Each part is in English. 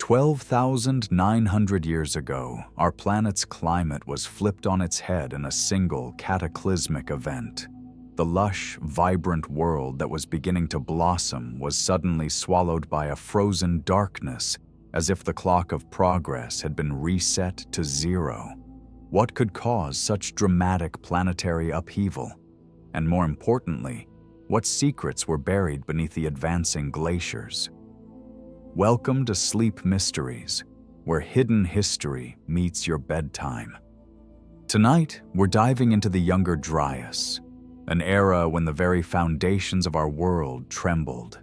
12,900 years ago, our planet's climate was flipped on its head in a single cataclysmic event. The lush, vibrant world that was beginning to blossom was suddenly swallowed by a frozen darkness, as if the clock of progress had been reset to zero. What could cause such dramatic planetary upheaval? And more importantly, what secrets were buried beneath the advancing glaciers? Welcome to Sleep Mysteries, where hidden history meets your bedtime. Tonight, we're diving into the Younger Dryas, an era when the very foundations of our world trembled.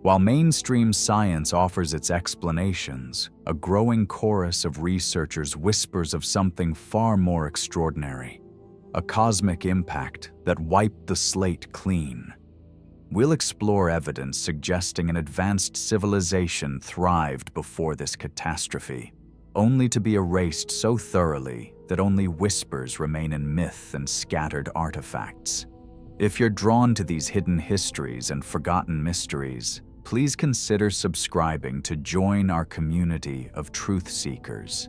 While mainstream science offers its explanations, a growing chorus of researchers whispers of something far more extraordinary, a cosmic impact that wiped the slate clean. We'll explore evidence suggesting an advanced civilization thrived before this catastrophe, only to be erased so thoroughly that only whispers remain in myth and scattered artifacts. If you're drawn to these hidden histories and forgotten mysteries, please consider subscribing to join our community of truth seekers.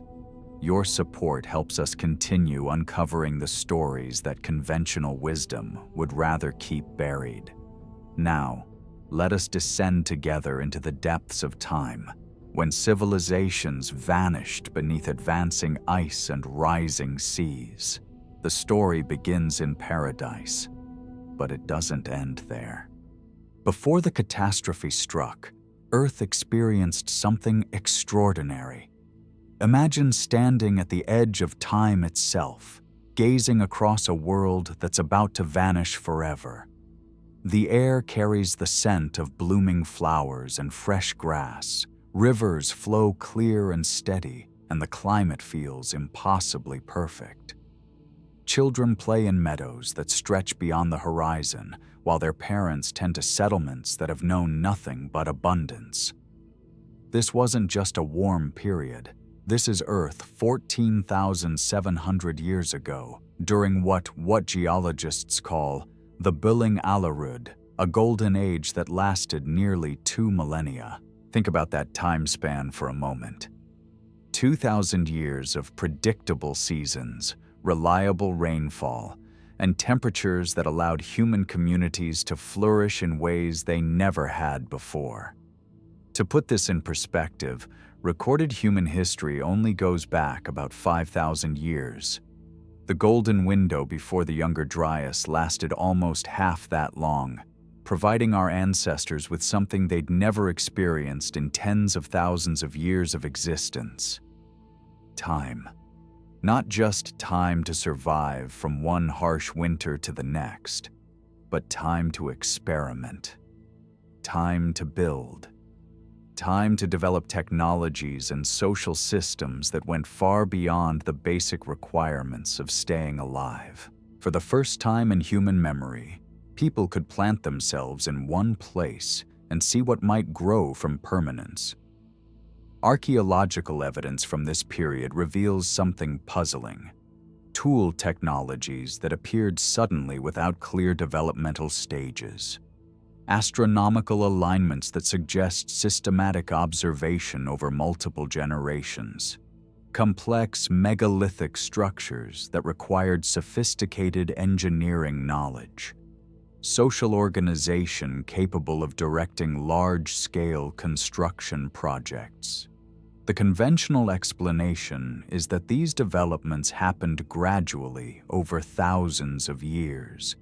Your support helps us continue uncovering the stories that conventional wisdom would rather keep buried. Now, let us descend together into the depths of time, when civilizations vanished beneath advancing ice and rising seas. The story begins in paradise, but it doesn't end there. Before the catastrophe struck, Earth experienced something extraordinary. Imagine standing at the edge of time itself, gazing across a world that's about to vanish forever. The air carries the scent of blooming flowers and fresh grass, rivers flow clear and steady, and the climate feels impossibly perfect. Children play in meadows that stretch beyond the horizon, while their parents tend to settlements that have known nothing but abundance. This wasn't just a warm period. This is Earth 14,700 years ago, during what geologists call the Billing Alarud, a golden age that lasted nearly 2 millennia. Think about that time span for a moment. 2,000 years of predictable seasons, reliable rainfall, and temperatures that allowed human communities to flourish in ways they never had before. To put this in perspective, recorded human history only goes back about 5,000 years. The golden window before the Younger Dryas lasted almost half that long, providing our ancestors with something they'd never experienced in tens of thousands of years of existence. Time. Not just time to survive from one harsh winter to the next, but time to experiment, time to build, time to develop technologies and social systems that went far beyond the basic requirements of staying alive. For the first time in human memory, people could plant themselves in one place and see what might grow from permanence. Archaeological evidence from this period reveals something puzzling. Tool technologies that appeared suddenly without clear developmental stages. Astronomical alignments that suggest systematic observation over multiple generations. Complex megalithic structures that required sophisticated engineering knowledge. Social organization capable of directing large-scale construction projects. The conventional explanation is that these developments happened gradually over thousands of years,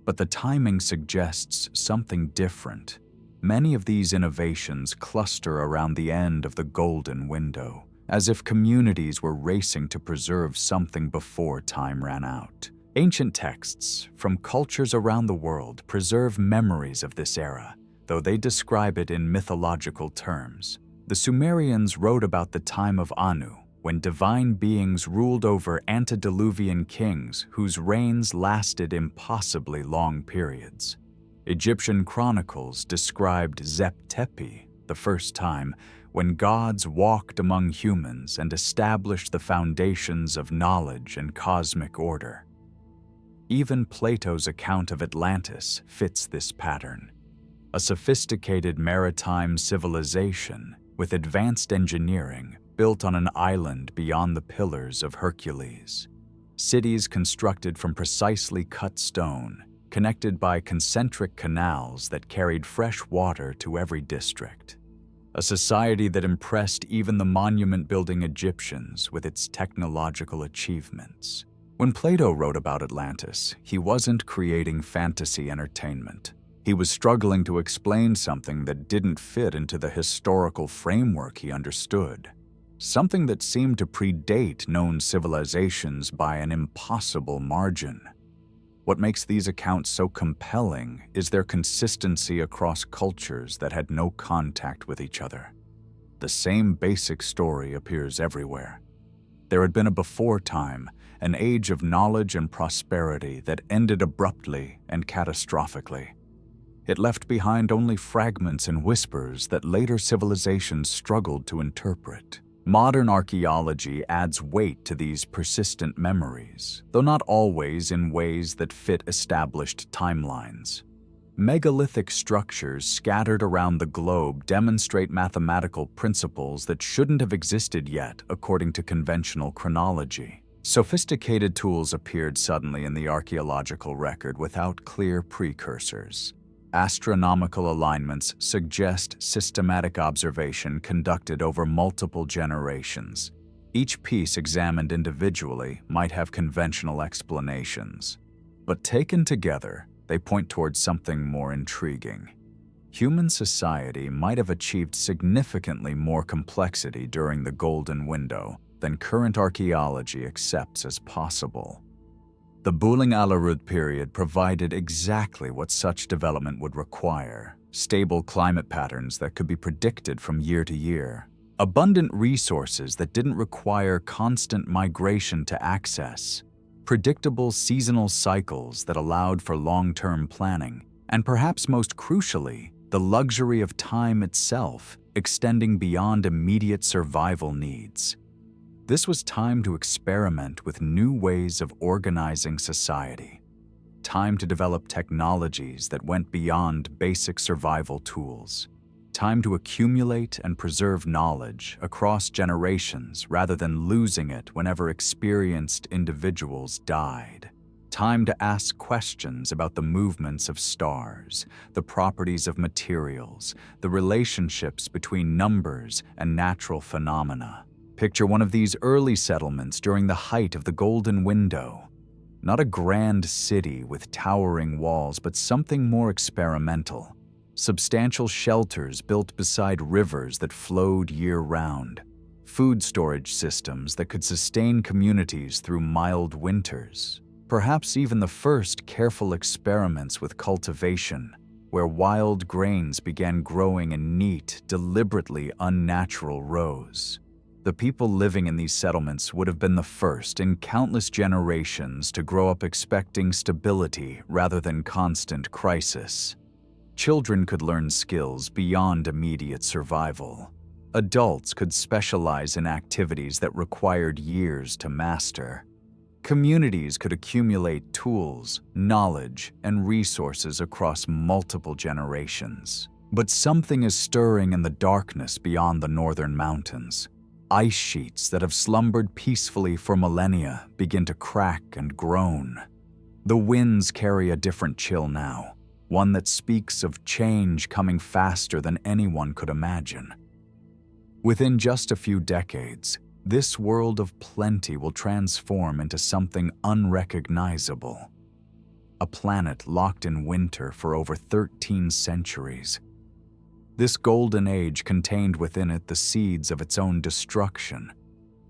but the timing suggests something different. Many of these innovations cluster around the end of the golden window, as if communities were racing to preserve something before time ran out. Ancient texts from cultures around the world preserve memories of this era, though they describe it in mythological terms. The Sumerians wrote about the time of Anu, when divine beings ruled over antediluvian kings whose reigns lasted impossibly long periods. Egyptian chronicles described Zep-Tepi, the first time when gods walked among humans and established the foundations of knowledge and cosmic order. Even Plato's account of Atlantis fits this pattern, a sophisticated maritime civilization with advanced engineering built on an island beyond the Pillars of Hercules. Cities constructed from precisely cut stone, connected by concentric canals that carried fresh water to every district. A society that impressed even the monument-building Egyptians with its technological achievements. When Plato wrote about Atlantis, he wasn't creating fantasy entertainment. He was struggling to explain something that didn't fit into the historical framework he understood. Something that seemed to predate known civilizations by an impossible margin. What makes these accounts so compelling is their consistency across cultures that had no contact with each other. The same basic story appears everywhere. There had been a before time, an age of knowledge and prosperity that ended abruptly and catastrophically. It left behind only fragments and whispers that later civilizations struggled to interpret. Modern archaeology adds weight to these persistent memories, though not always in ways that fit established timelines. Megalithic structures scattered around the globe demonstrate mathematical principles that shouldn't have existed yet according to conventional chronology. Sophisticated tools appeared suddenly in the archaeological record without clear precursors. Astronomical alignments suggest systematic observation conducted over multiple generations. Each piece examined individually might have conventional explanations, but taken together, they point towards something more intriguing. Human society might have achieved significantly more complexity during the Golden Window than current archaeology accepts as possible. The Bulang Alarud period provided exactly what such development would require: stable climate patterns that could be predicted from year to year, abundant resources that didn't require constant migration to access, predictable seasonal cycles that allowed for long-term planning, and perhaps most crucially, the luxury of time itself, extending beyond immediate survival needs. This was time to experiment with new ways of organizing society. Time to develop technologies that went beyond basic survival tools. Time to accumulate and preserve knowledge across generations rather than losing it whenever experienced individuals died. Time to ask questions about the movements of stars, the properties of materials, the relationships between numbers and natural phenomena. Picture one of these early settlements during the height of the Golden Window. Not a grand city with towering walls, but something more experimental. Substantial shelters built beside rivers that flowed year-round. Food storage systems that could sustain communities through mild winters. Perhaps even the first careful experiments with cultivation, where wild grains began growing in neat, deliberately unnatural rows. The people living in these settlements would have been the first in countless generations to grow up expecting stability rather than constant crisis. Children could learn skills beyond immediate survival. Adults could specialize in activities that required years to master. Communities could accumulate tools, knowledge, and resources across multiple generations. But something is stirring in the darkness beyond the northern mountains. Ice sheets that have slumbered peacefully for millennia begin to crack and groan. The winds carry a different chill now, one that speaks of change coming faster than anyone could imagine. Within just a few decades, this world of plenty will transform into something unrecognizable. A planet locked in winter for over 13 centuries. This golden age contained within it the seeds of its own destruction.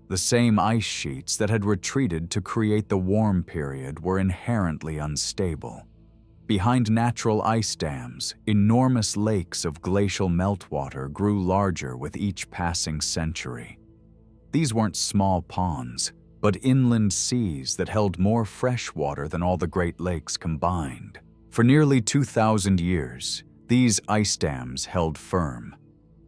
The same ice sheets that had retreated to create the warm period were inherently unstable. Behind natural ice dams, enormous lakes of glacial meltwater grew larger with each passing century. These weren't small ponds, but inland seas that held more fresh water than all the Great Lakes combined. For nearly 2,000 years, these ice dams held firm.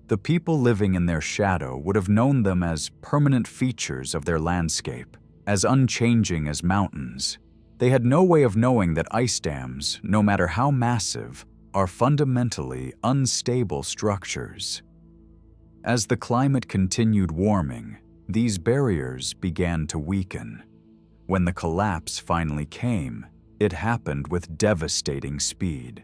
The people living in their shadow would have known them as permanent features of their landscape, as unchanging as mountains. They had no way of knowing that ice dams, no matter how massive, are fundamentally unstable structures. As the climate continued warming, these barriers began to weaken. When the collapse finally came, it happened with devastating speed.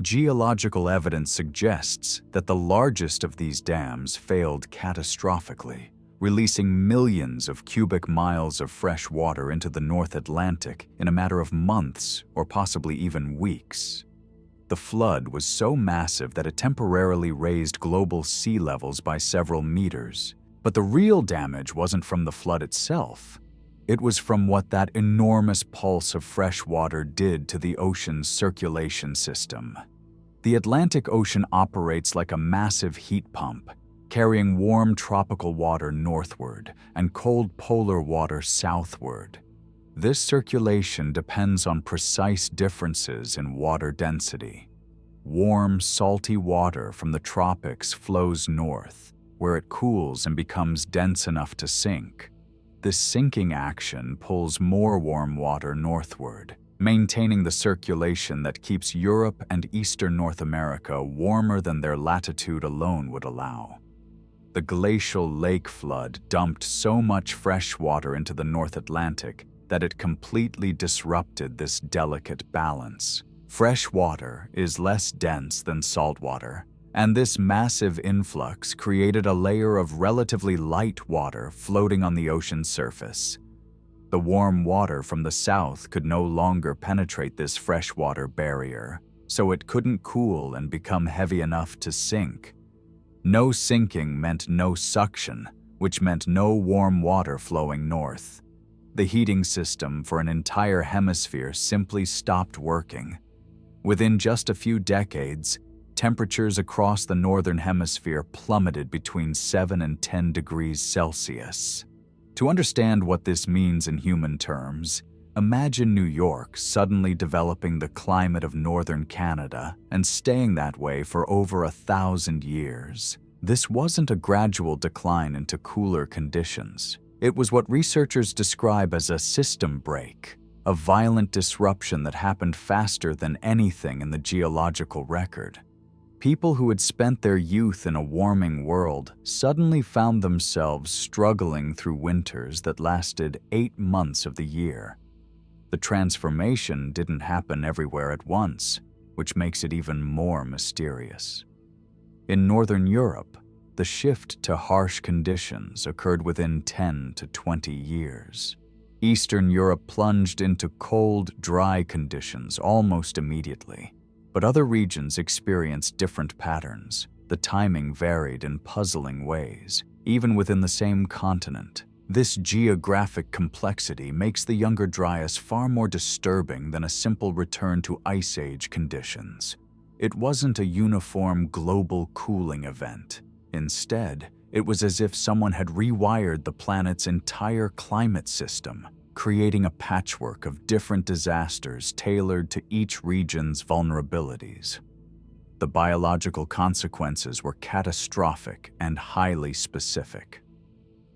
Geological evidence suggests that the largest of these dams failed catastrophically, releasing millions of cubic miles of fresh water into the North Atlantic in a matter of months or possibly even weeks. The flood was so massive that it temporarily raised global sea levels by several meters. But the real damage wasn't from the flood itself. It was from what that enormous pulse of fresh water did to the ocean's circulation system. The Atlantic Ocean operates like a massive heat pump, carrying warm tropical water northward and cold polar water southward. This circulation depends on precise differences in water density. Warm, salty water from the tropics flows north, where it cools and becomes dense enough to sink. This sinking action pulls more warm water northward, maintaining the circulation that keeps Europe and eastern North America warmer than their latitude alone would allow. The glacial lake flood dumped so much fresh water into the North Atlantic that it completely disrupted this delicate balance. Fresh water is less dense than salt water, and this massive influx created a layer of relatively light water floating on the ocean's surface. The warm water from the south could no longer penetrate this freshwater barrier, so it couldn't cool and become heavy enough to sink. No sinking meant no suction, which meant no warm water flowing north. The heating system for an entire hemisphere simply stopped working. Within just a few decades, temperatures across the northern hemisphere plummeted between 7 and 10 degrees Celsius. To understand what this means in human terms, imagine New York suddenly developing the climate of northern Canada and staying that way for over 1,000 years. This wasn't a gradual decline into cooler conditions. It was what researchers describe as a system break, a violent disruption that happened faster than anything in the geological record. People who had spent their youth in a warming world suddenly found themselves struggling through winters that lasted 8 months of the year. The transformation didn't happen everywhere at once, which makes it even more mysterious. In Northern Europe, the shift to harsh conditions occurred within 10 to 20 years. Eastern Europe plunged into cold, dry conditions almost immediately, but other regions experienced different patterns. The timing varied in puzzling ways, even within the same continent. This geographic complexity makes the Younger Dryas far more disturbing than a simple return to Ice Age conditions. It wasn't a uniform global cooling event. Instead, it was as if someone had rewired the planet's entire climate system, creating a patchwork of different disasters tailored to each region's vulnerabilities. The biological consequences were catastrophic and highly specific.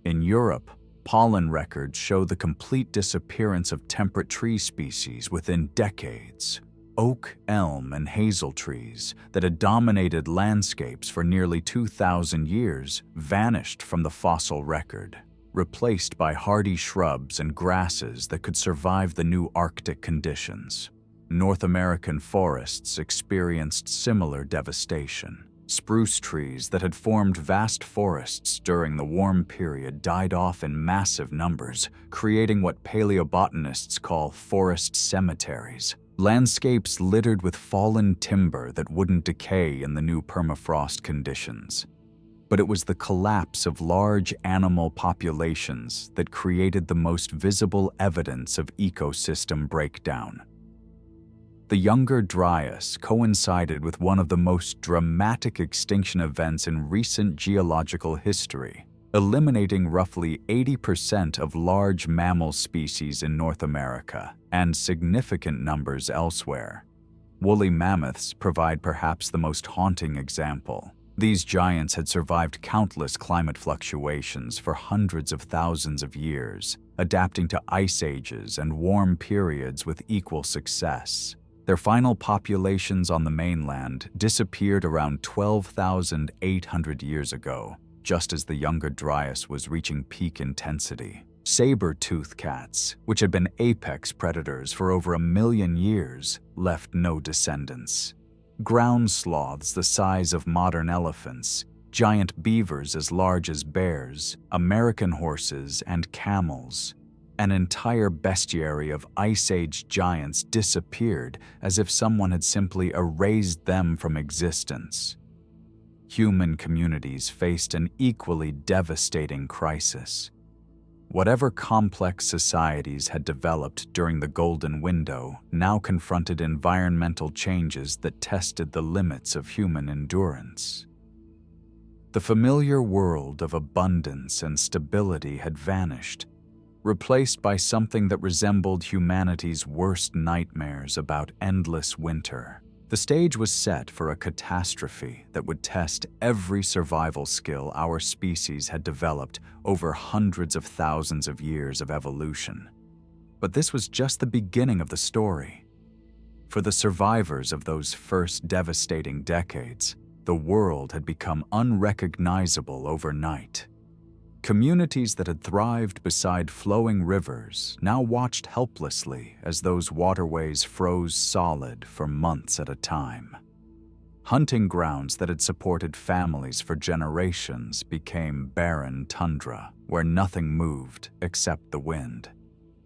In Europe, pollen records show the complete disappearance of temperate tree species within decades. Oak, elm, and hazel trees that had dominated landscapes for nearly 2,000 years vanished from the fossil record, replaced by hardy shrubs and grasses that could survive the new Arctic conditions. North American forests experienced similar devastation. Spruce trees that had formed vast forests during the warm period died off in massive numbers, creating what paleobotanists call forest cemeteries. Landscapes littered with fallen timber that wouldn't decay in the new permafrost conditions. But it was the collapse of large animal populations that created the most visible evidence of ecosystem breakdown. The Younger Dryas coincided with one of the most dramatic extinction events in recent geological history, eliminating roughly 80% of large mammal species in North America and significant numbers elsewhere. Woolly mammoths provide perhaps the most haunting example. These giants had survived countless climate fluctuations for hundreds of thousands of years, adapting to ice ages and warm periods with equal success. Their final populations on the mainland disappeared around 12,800 years ago, just as the Younger Dryas was reaching peak intensity. Saber-toothed cats, which had been apex predators for over 1 million years, left no descendants. Ground sloths the size of modern elephants, giant beavers as large as bears, American horses, and camels. An entire bestiary of Ice Age giants disappeared as if someone had simply erased them from existence. Human communities faced an equally devastating crisis. Whatever complex societies had developed during the Golden Window now confronted environmental changes that tested the limits of human endurance. The familiar world of abundance and stability had vanished, replaced by something that resembled humanity's worst nightmares about endless winter. The stage was set for a catastrophe that would test every survival skill our species had developed over hundreds of thousands of years of evolution. But this was just the beginning of the story. For the survivors of those first devastating decades, the world had become unrecognizable overnight. Communities that had thrived beside flowing rivers now watched helplessly as those waterways froze solid for months at a time. Hunting grounds that had supported families for generations became barren tundra, where nothing moved except the wind.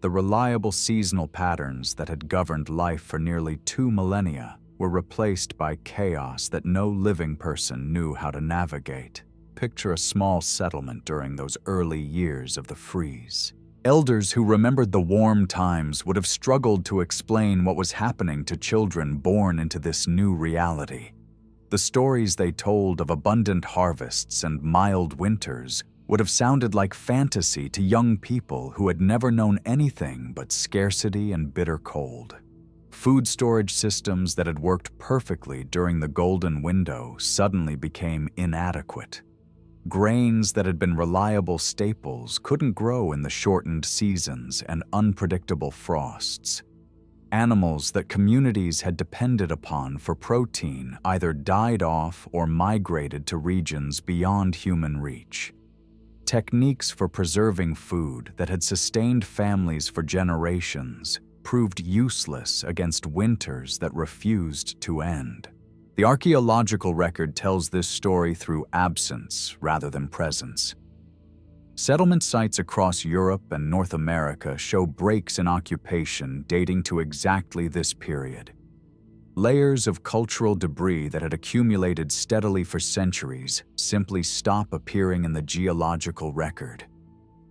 The reliable seasonal patterns that had governed life for nearly 2 millennia were replaced by chaos that no living person knew how to navigate. Picture a small settlement during those early years of the freeze. Elders who remembered the warm times would have struggled to explain what was happening to children born into this new reality. The stories they told of abundant harvests and mild winters would have sounded like fantasy to young people who had never known anything but scarcity and bitter cold. Food storage systems that had worked perfectly during the Golden Window suddenly became inadequate. Grains that had been reliable staples couldn't grow in the shortened seasons and unpredictable frosts. Animals that communities had depended upon for protein either died off or migrated to regions beyond human reach. Techniques for preserving food that had sustained families for generations proved useless against winters that refused to end. The archaeological record tells this story through absence rather than presence. Settlement sites across Europe and North America show breaks in occupation dating to exactly this period. Layers of cultural debris that had accumulated steadily for centuries simply stop appearing in the geological record.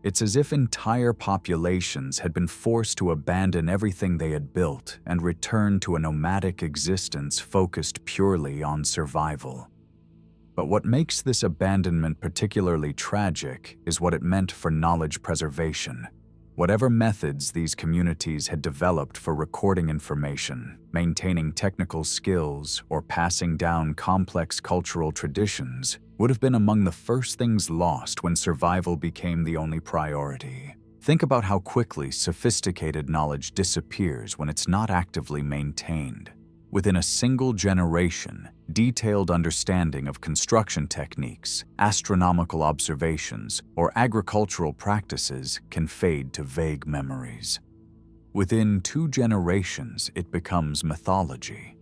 It's as if entire populations had been forced to abandon everything they had built and return to a nomadic existence focused purely on survival. But what makes this abandonment particularly tragic is what it meant for knowledge preservation. Whatever methods these communities had developed for recording information, maintaining technical skills, or passing down complex cultural traditions would have been among the first things lost when survival became the only priority. Think about how quickly sophisticated knowledge disappears when it's not actively maintained. Within a single generation, detailed understanding of construction techniques, astronomical observations, or agricultural practices can fade to vague memories. Within 2 generations, it becomes mythology.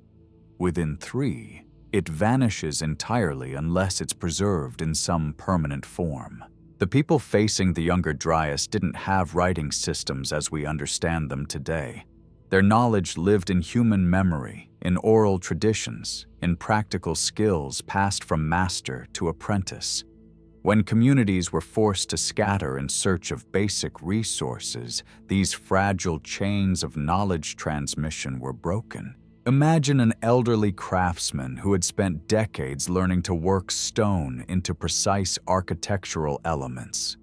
Within 3, it vanishes entirely unless it's preserved in some permanent form. The people facing the Younger Dryas didn't have writing systems as we understand them today. Their knowledge lived in human memory, in oral traditions, in practical skills passed from master to apprentice. When communities were forced to scatter in search of basic resources, these fragile chains of knowledge transmission were broken. Imagine an elderly craftsman who had spent decades learning to work stone into precise architectural elements.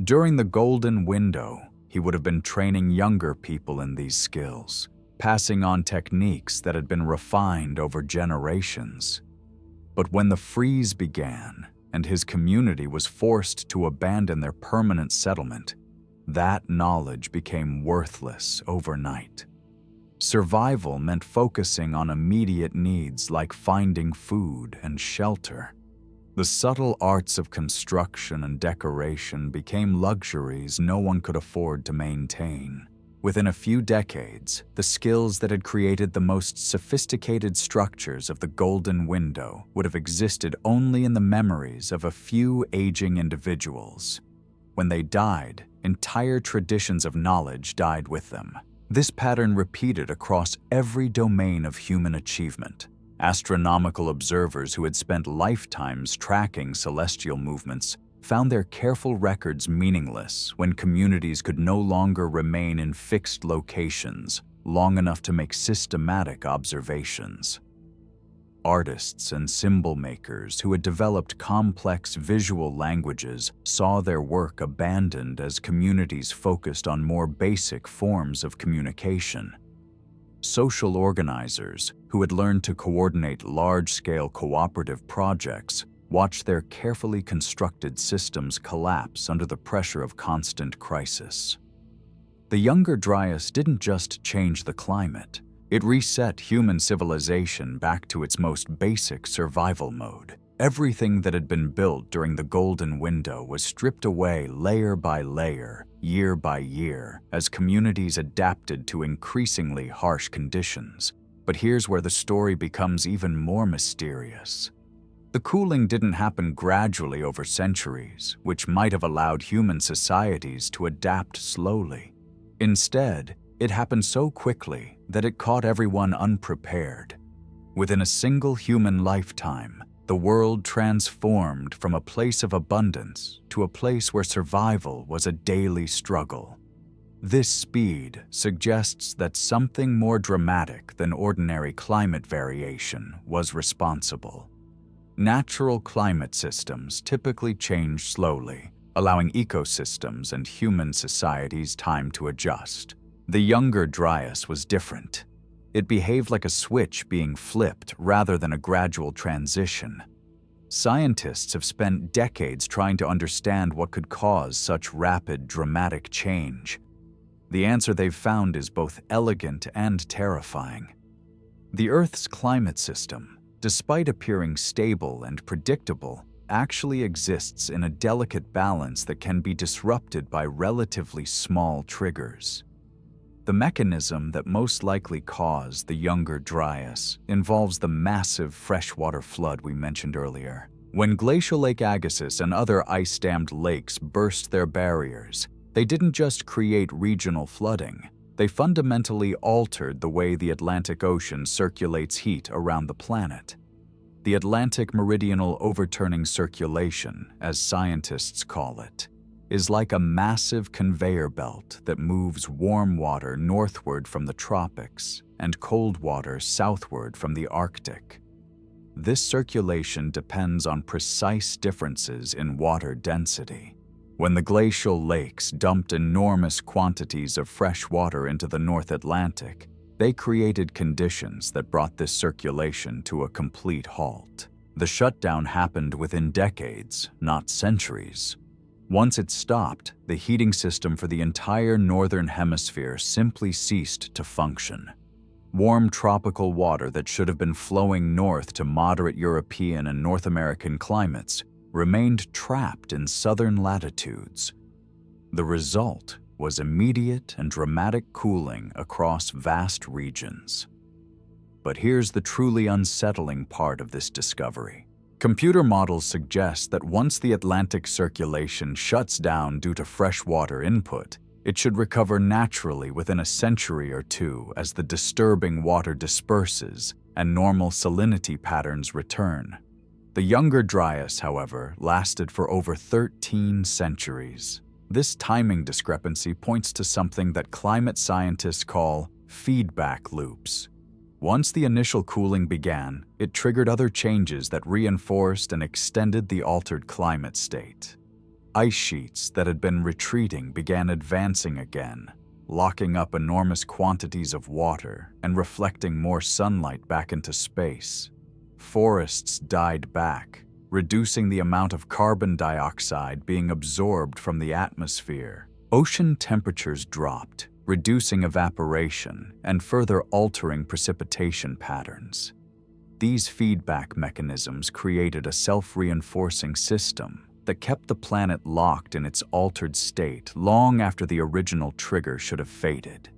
During the Golden Window, he would have been training younger people in these skills, passing on techniques that had been refined over generations. But when the freeze began and his community was forced to abandon their permanent settlement, that knowledge became worthless overnight. Survival meant focusing on immediate needs like finding food and shelter. The subtle arts of construction and decoration became luxuries no one could afford to maintain. Within a few decades, the skills that had created the most sophisticated structures of the Golden Window would have existed only in the memories of a few aging individuals. When they died, entire traditions of knowledge died with them. This pattern repeated across every domain of human achievement. Astronomical observers who had spent lifetimes tracking celestial movements found their careful records meaningless when communities could no longer remain in fixed locations long enough to make systematic observations. Artists and symbol makers who had developed complex visual languages saw their work abandoned as communities focused on more basic forms of communication. Social organizers who had learned to coordinate large-scale cooperative projects watched their carefully constructed systems collapse under the pressure of constant crisis. The Younger Dryas didn't just change the climate, it reset human civilization back to its most basic survival mode. Everything that had been built during the Golden Window was stripped away layer by layer, year by year, as communities adapted to increasingly harsh conditions. But here's where the story becomes even more mysterious. The cooling didn't happen gradually over centuries, which might have allowed human societies to adapt slowly. Instead, it happened so quickly that it caught everyone unprepared. Within a single human lifetime, the world transformed from a place of abundance to a place where survival was a daily struggle. This speed suggests that something more dramatic than ordinary climate variation was responsible. Natural climate systems typically change slowly, allowing ecosystems and human societies time to adjust. The Younger Dryas was different. It behaved like a switch being flipped rather than a gradual transition. Scientists have spent decades trying to understand what could cause such rapid, dramatic change. The answer they've found is both elegant and terrifying. The Earth's climate system, despite appearing stable and predictable, actually exists in a delicate balance that can be disrupted by relatively small triggers. The mechanism that most likely caused the Younger Dryas involves the massive freshwater flood we mentioned earlier. When Glacial Lake Agassiz and other ice-dammed lakes burst their barriers, they didn't just create regional flooding, they fundamentally altered the way the Atlantic Ocean circulates heat around the planet. The Atlantic Meridional Overturning Circulation, as scientists call it, is like a massive conveyor belt that moves warm water northward from the tropics and cold water southward from the Arctic. This circulation depends on precise differences in water density. When the glacial lakes dumped enormous quantities of fresh water into the North Atlantic, they created conditions that brought this circulation to a complete halt. The shutdown happened within decades, not centuries. Once it stopped, the heating system for the entire northern hemisphere simply ceased to function. Warm tropical water that should have been flowing north to moderate European and North American climates remained trapped in southern latitudes. The result was immediate and dramatic cooling across vast regions. But here's the truly unsettling part of this discovery. Computer models suggest that once the Atlantic circulation shuts down due to freshwater input, it should recover naturally within a century or two as the disturbing water disperses and normal salinity patterns return. The Younger Dryas, however, lasted for over 13 centuries. This timing discrepancy points to something that climate scientists call feedback loops. Once the initial cooling began, it triggered other changes that reinforced and extended the altered climate state. Ice sheets that had been retreating began advancing again, locking up enormous quantities of water and reflecting more sunlight back into space. Forests died back, reducing the amount of carbon dioxide being absorbed from the atmosphere. Ocean temperatures dropped, reducing evaporation and further altering precipitation patterns. These feedback mechanisms created a self-reinforcing system that kept the planet locked in its altered state long after the original trigger should have faded.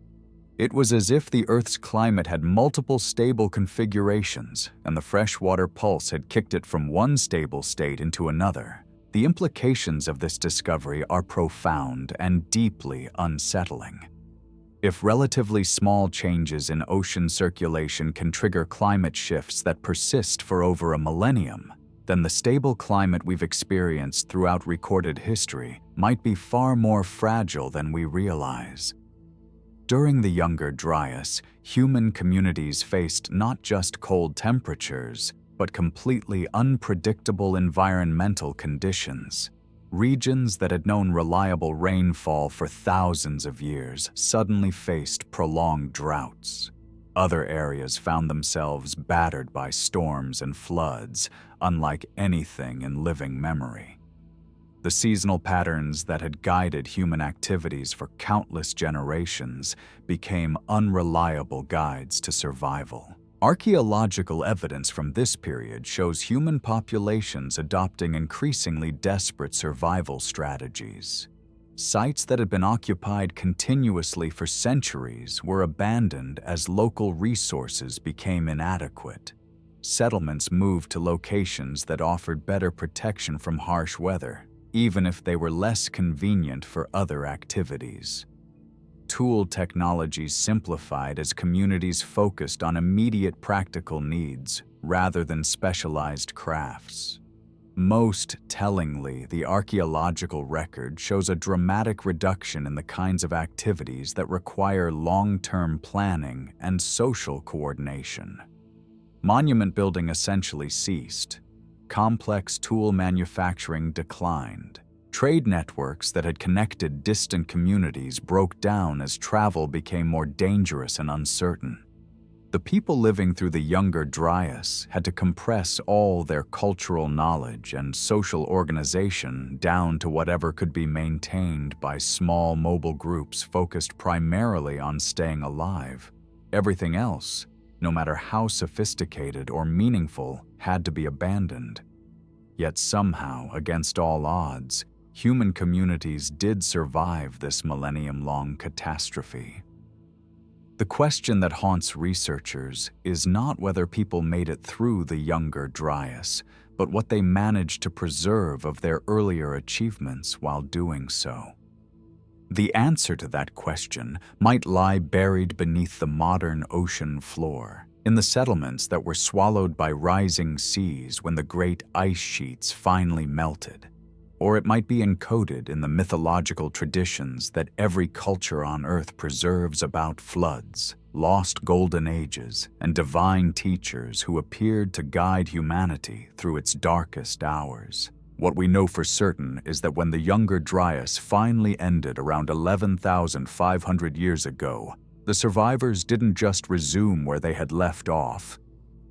It was as if the Earth's climate had multiple stable configurations, and the freshwater pulse had kicked it from one stable state into another. The implications of this discovery are profound and deeply unsettling. If relatively small changes in ocean circulation can trigger climate shifts that persist for over a millennium, then the stable climate we've experienced throughout recorded history might be far more fragile than we realize. During the Younger Dryas, human communities faced not just cold temperatures, but completely unpredictable environmental conditions. Regions that had known reliable rainfall for thousands of years suddenly faced prolonged droughts. Other areas found themselves battered by storms and floods, unlike anything in living memory. The seasonal patterns that had guided human activities for countless generations became unreliable guides to survival. Archaeological evidence from this period shows human populations adopting increasingly desperate survival strategies. Sites that had been occupied continuously for centuries were abandoned as local resources became inadequate. Settlements moved to locations that offered better protection from harsh weather, even if they were less convenient for other activities. Tool technologies simplified as communities focused on immediate practical needs rather than specialized crafts. Most tellingly, the archaeological record shows a dramatic reduction in the kinds of activities that require long-term planning and social coordination. Monument building essentially ceased. Complex tool manufacturing declined. Trade networks that had connected distant communities broke down as travel became more dangerous and uncertain. The people living through the Younger Dryas had to compress all their cultural knowledge and social organization down to whatever could be maintained by small mobile groups focused primarily on staying alive. Everything else, no matter how sophisticated or meaningful, had to be abandoned. Yet somehow, against all odds, human communities did survive this millennium-long catastrophe. The question that haunts researchers is not whether people made it through the Younger Dryas, but what they managed to preserve of their earlier achievements while doing so. The answer to that question might lie buried beneath the modern ocean floor, in the settlements that were swallowed by rising seas when the great ice sheets finally melted. Or it might be encoded in the mythological traditions that every culture on Earth preserves about floods, lost golden ages, and divine teachers who appeared to guide humanity through its darkest hours. What we know for certain is that when the Younger Dryas finally ended around 11,500 years ago, the survivors didn't just resume where they had left off.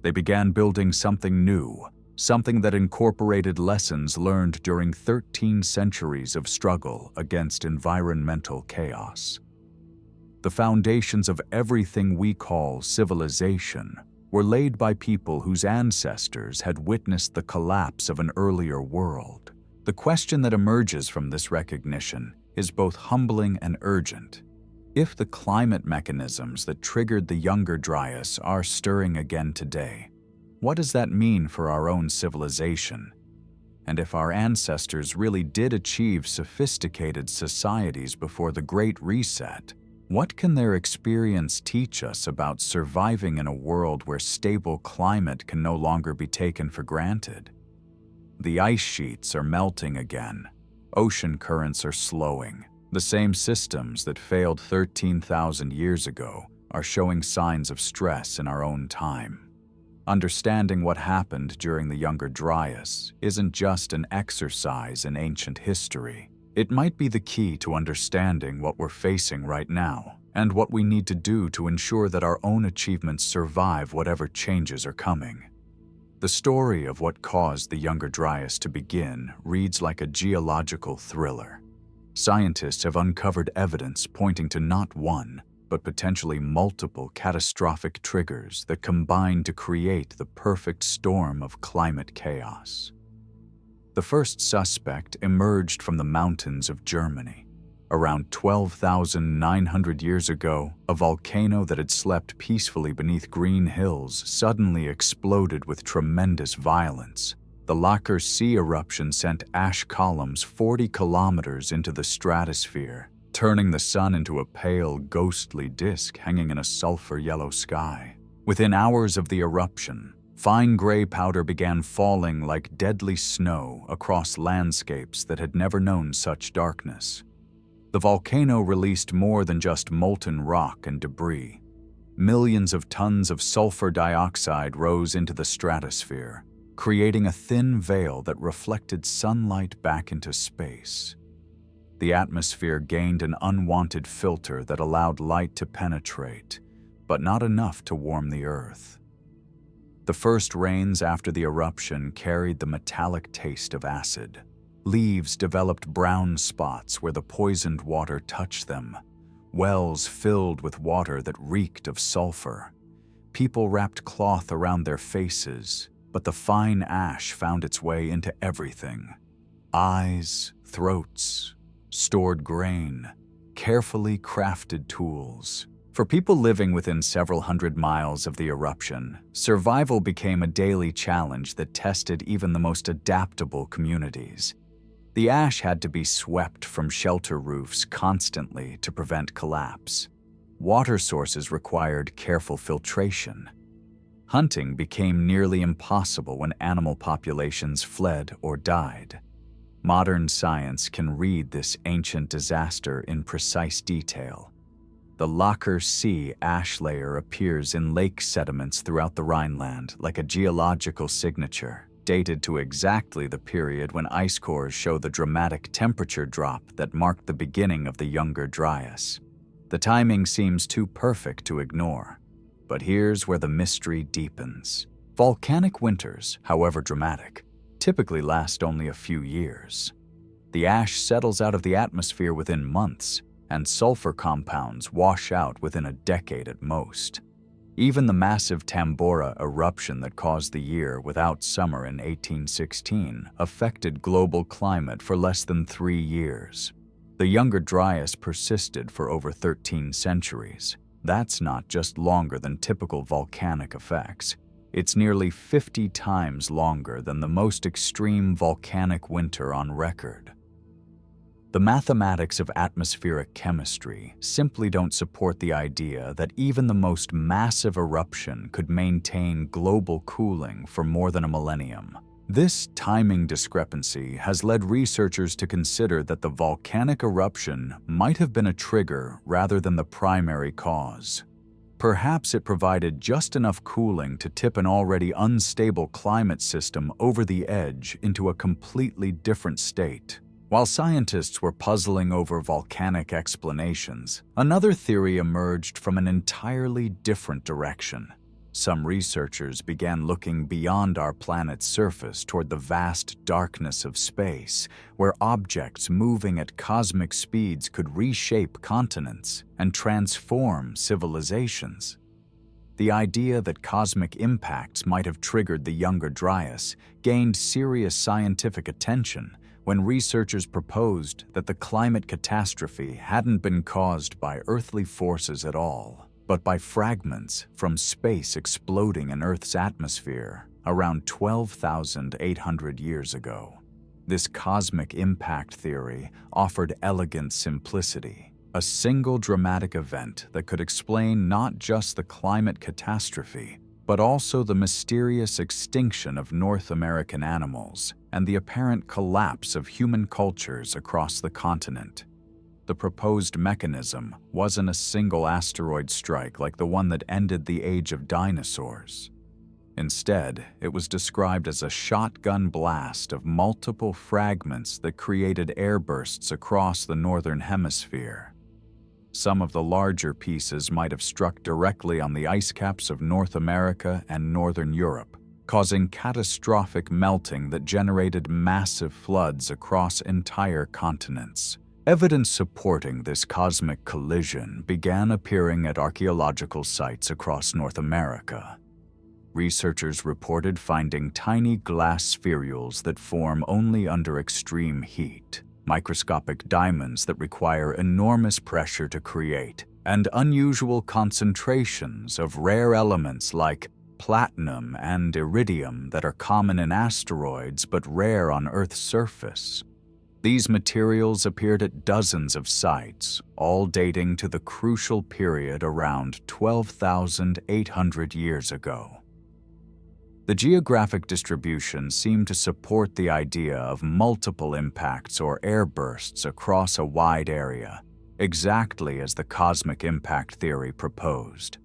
They began building something new, something that incorporated lessons learned during 13 centuries of struggle against environmental chaos. The foundations of everything we call civilization were laid by people whose ancestors had witnessed the collapse of an earlier world. The question that emerges from this recognition is both humbling and urgent. If the climate mechanisms that triggered the Younger Dryas are stirring again today, what does that mean for our own civilization? And if our ancestors really did achieve sophisticated societies before the Great Reset, what can their experience teach us about surviving in a world where stable climate can no longer be taken for granted? The ice sheets are melting again. Ocean currents are slowing. The same systems that failed 13,000 years ago are showing signs of stress in our own time. Understanding what happened during the Younger Dryas isn't just an exercise in ancient history. It might be the key to understanding what we're facing right now and what we need to do to ensure that our own achievements survive whatever changes are coming. The story of what caused the Younger Dryas to begin reads like a geological thriller. Scientists have uncovered evidence pointing to not one, but potentially multiple catastrophic triggers that combine to create the perfect storm of climate chaos. The first suspect emerged from the mountains of Germany. Around 12,900 years ago, a volcano that had slept peacefully beneath green hills suddenly exploded with tremendous violence. The Lacher Sea eruption sent ash columns 40 kilometers into the stratosphere, turning the sun into a pale, ghostly disk hanging in a sulfur-yellow sky. Within hours of the eruption, fine gray powder began falling like deadly snow across landscapes that had never known such darkness. The volcano released more than just molten rock and debris. Millions of tons of sulfur dioxide rose into the stratosphere, creating a thin veil that reflected sunlight back into space. The atmosphere gained an unwanted filter that allowed light to penetrate, but not enough to warm the earth. The first rains after the eruption carried the metallic taste of acid. Leaves developed brown spots where the poisoned water touched them. Wells filled with water that reeked of sulfur. People wrapped cloth around their faces, but the fine ash found its way into everything. Eyes, throats, stored grain, carefully crafted tools. For people living within several hundred miles of the eruption, survival became a daily challenge that tested even the most adaptable communities. The ash had to be swept from shelter roofs constantly to prevent collapse. Water sources required careful filtration. Hunting became nearly impossible when animal populations fled or died. Modern science can read this ancient disaster in precise detail. The Lacher Sea ash layer appears in lake sediments throughout the Rhineland like a geological signature, dated to exactly the period when ice cores show the dramatic temperature drop that marked the beginning of the Younger Dryas. The timing seems too perfect to ignore, but here's where the mystery deepens. Volcanic winters, however dramatic, typically last only a few years. The ash settles out of the atmosphere within months, and sulfur compounds wash out within a decade at most. Even the massive Tambora eruption that caused the year without summer in 1816 affected global climate for less than 3 years. The Younger Dryas persisted for over 13 centuries. That's not just longer than typical volcanic effects. It's nearly 50 times longer than the most extreme volcanic winter on record. The mathematics of atmospheric chemistry simply don't support the idea that even the most massive eruption could maintain global cooling for more than a millennium. This timing discrepancy has led researchers to consider that the volcanic eruption might have been a trigger rather than the primary cause. Perhaps it provided just enough cooling to tip an already unstable climate system over the edge into a completely different state. While scientists were puzzling over volcanic explanations, another theory emerged from an entirely different direction. Some researchers began looking beyond our planet's surface toward the vast darkness of space, where objects moving at cosmic speeds could reshape continents and transform civilizations. The idea that cosmic impacts might have triggered the Younger Dryas gained serious scientific attention when researchers proposed that the climate catastrophe hadn't been caused by earthly forces at all, but by fragments from space exploding in Earth's atmosphere around 12,800 years ago. This cosmic impact theory offered elegant simplicity, a single dramatic event that could explain not just the climate catastrophe, but also the mysterious extinction of North American animals and the apparent collapse of human cultures across the continent. The proposed mechanism wasn't a single asteroid strike like the one that ended the age of dinosaurs. Instead, it was described as a shotgun blast of multiple fragments that created airbursts across the northern hemisphere. Some of the larger pieces might have struck directly on the ice caps of North America and Northern Europe, causing catastrophic melting that generated massive floods across entire continents. Evidence supporting this cosmic collision began appearing at archaeological sites across North America. Researchers reported finding tiny glass spherules that form only under extreme heat, microscopic diamonds that require enormous pressure to create, and unusual concentrations of rare elements like platinum and iridium that are common in asteroids but rare on Earth's surface. These materials appeared at dozens of sites, all dating to the crucial period around 12,800 years ago. The geographic distribution seemed to support the idea of multiple impacts or airbursts across a wide area, exactly as the cosmic impact theory proposed.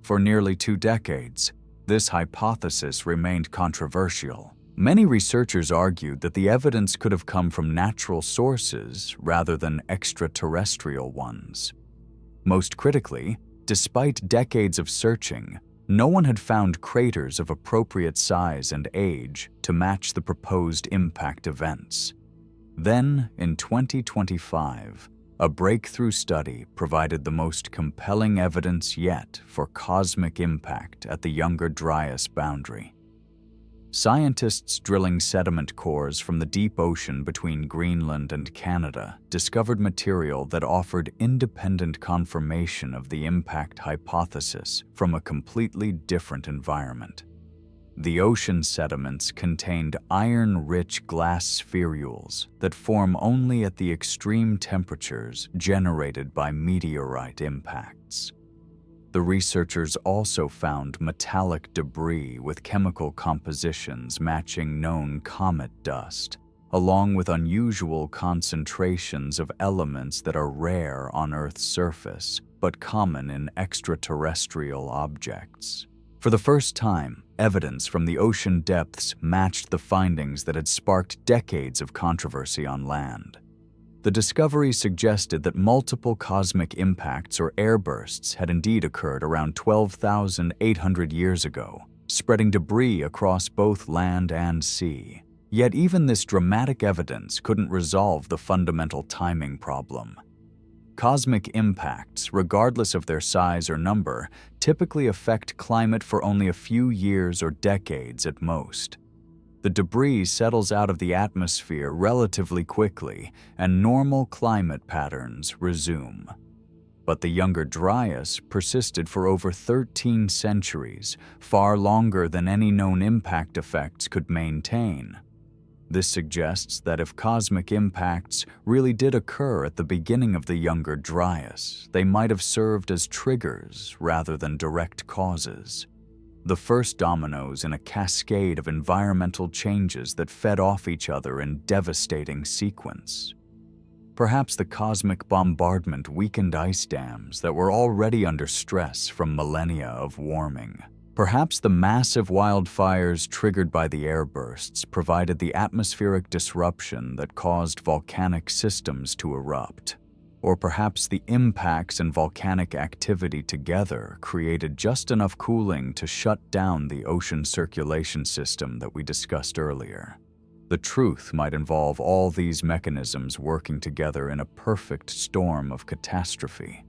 For nearly 2 decades, this hypothesis remained controversial. Many researchers argued that the evidence could have come from natural sources rather than extraterrestrial ones. Most critically, despite decades of searching, no one had found craters of appropriate size and age to match the proposed impact events. Then, in 2025, a breakthrough study provided the most compelling evidence yet for cosmic impact at the Younger Dryas boundary. Scientists drilling sediment cores from the deep ocean between Greenland and Canada discovered material that offered independent confirmation of the impact hypothesis from a completely different environment. The ocean sediments contained iron-rich glass spherules that form only at the extreme temperatures generated by meteorite impacts. The researchers also found metallic debris with chemical compositions matching known comet dust, along with unusual concentrations of elements that are rare on Earth's surface but common in extraterrestrial objects. For the first time, evidence from the ocean depths matched the findings that had sparked decades of controversy on land. The discovery suggested that multiple cosmic impacts or airbursts had indeed occurred around 12,800 years ago, spreading debris across both land and sea. Yet even this dramatic evidence couldn't resolve the fundamental timing problem. Cosmic impacts, regardless of their size or number, typically affect climate for only a few years or decades at most. The debris settles out of the atmosphere relatively quickly, and normal climate patterns resume. But the Younger Dryas persisted for over 13 centuries, far longer than any known impact effects could maintain. This suggests that if cosmic impacts really did occur at the beginning of the Younger Dryas, they might have served as triggers rather than direct causes. The first dominoes in a cascade of environmental changes that fed off each other in devastating sequence. Perhaps the cosmic bombardment weakened ice dams that were already under stress from millennia of warming. Perhaps the massive wildfires triggered by the airbursts provided the atmospheric disruption that caused volcanic systems to erupt. Or perhaps the impacts and volcanic activity together created just enough cooling to shut down the ocean circulation system that we discussed earlier. The truth might involve all these mechanisms working together in a perfect storm of catastrophe.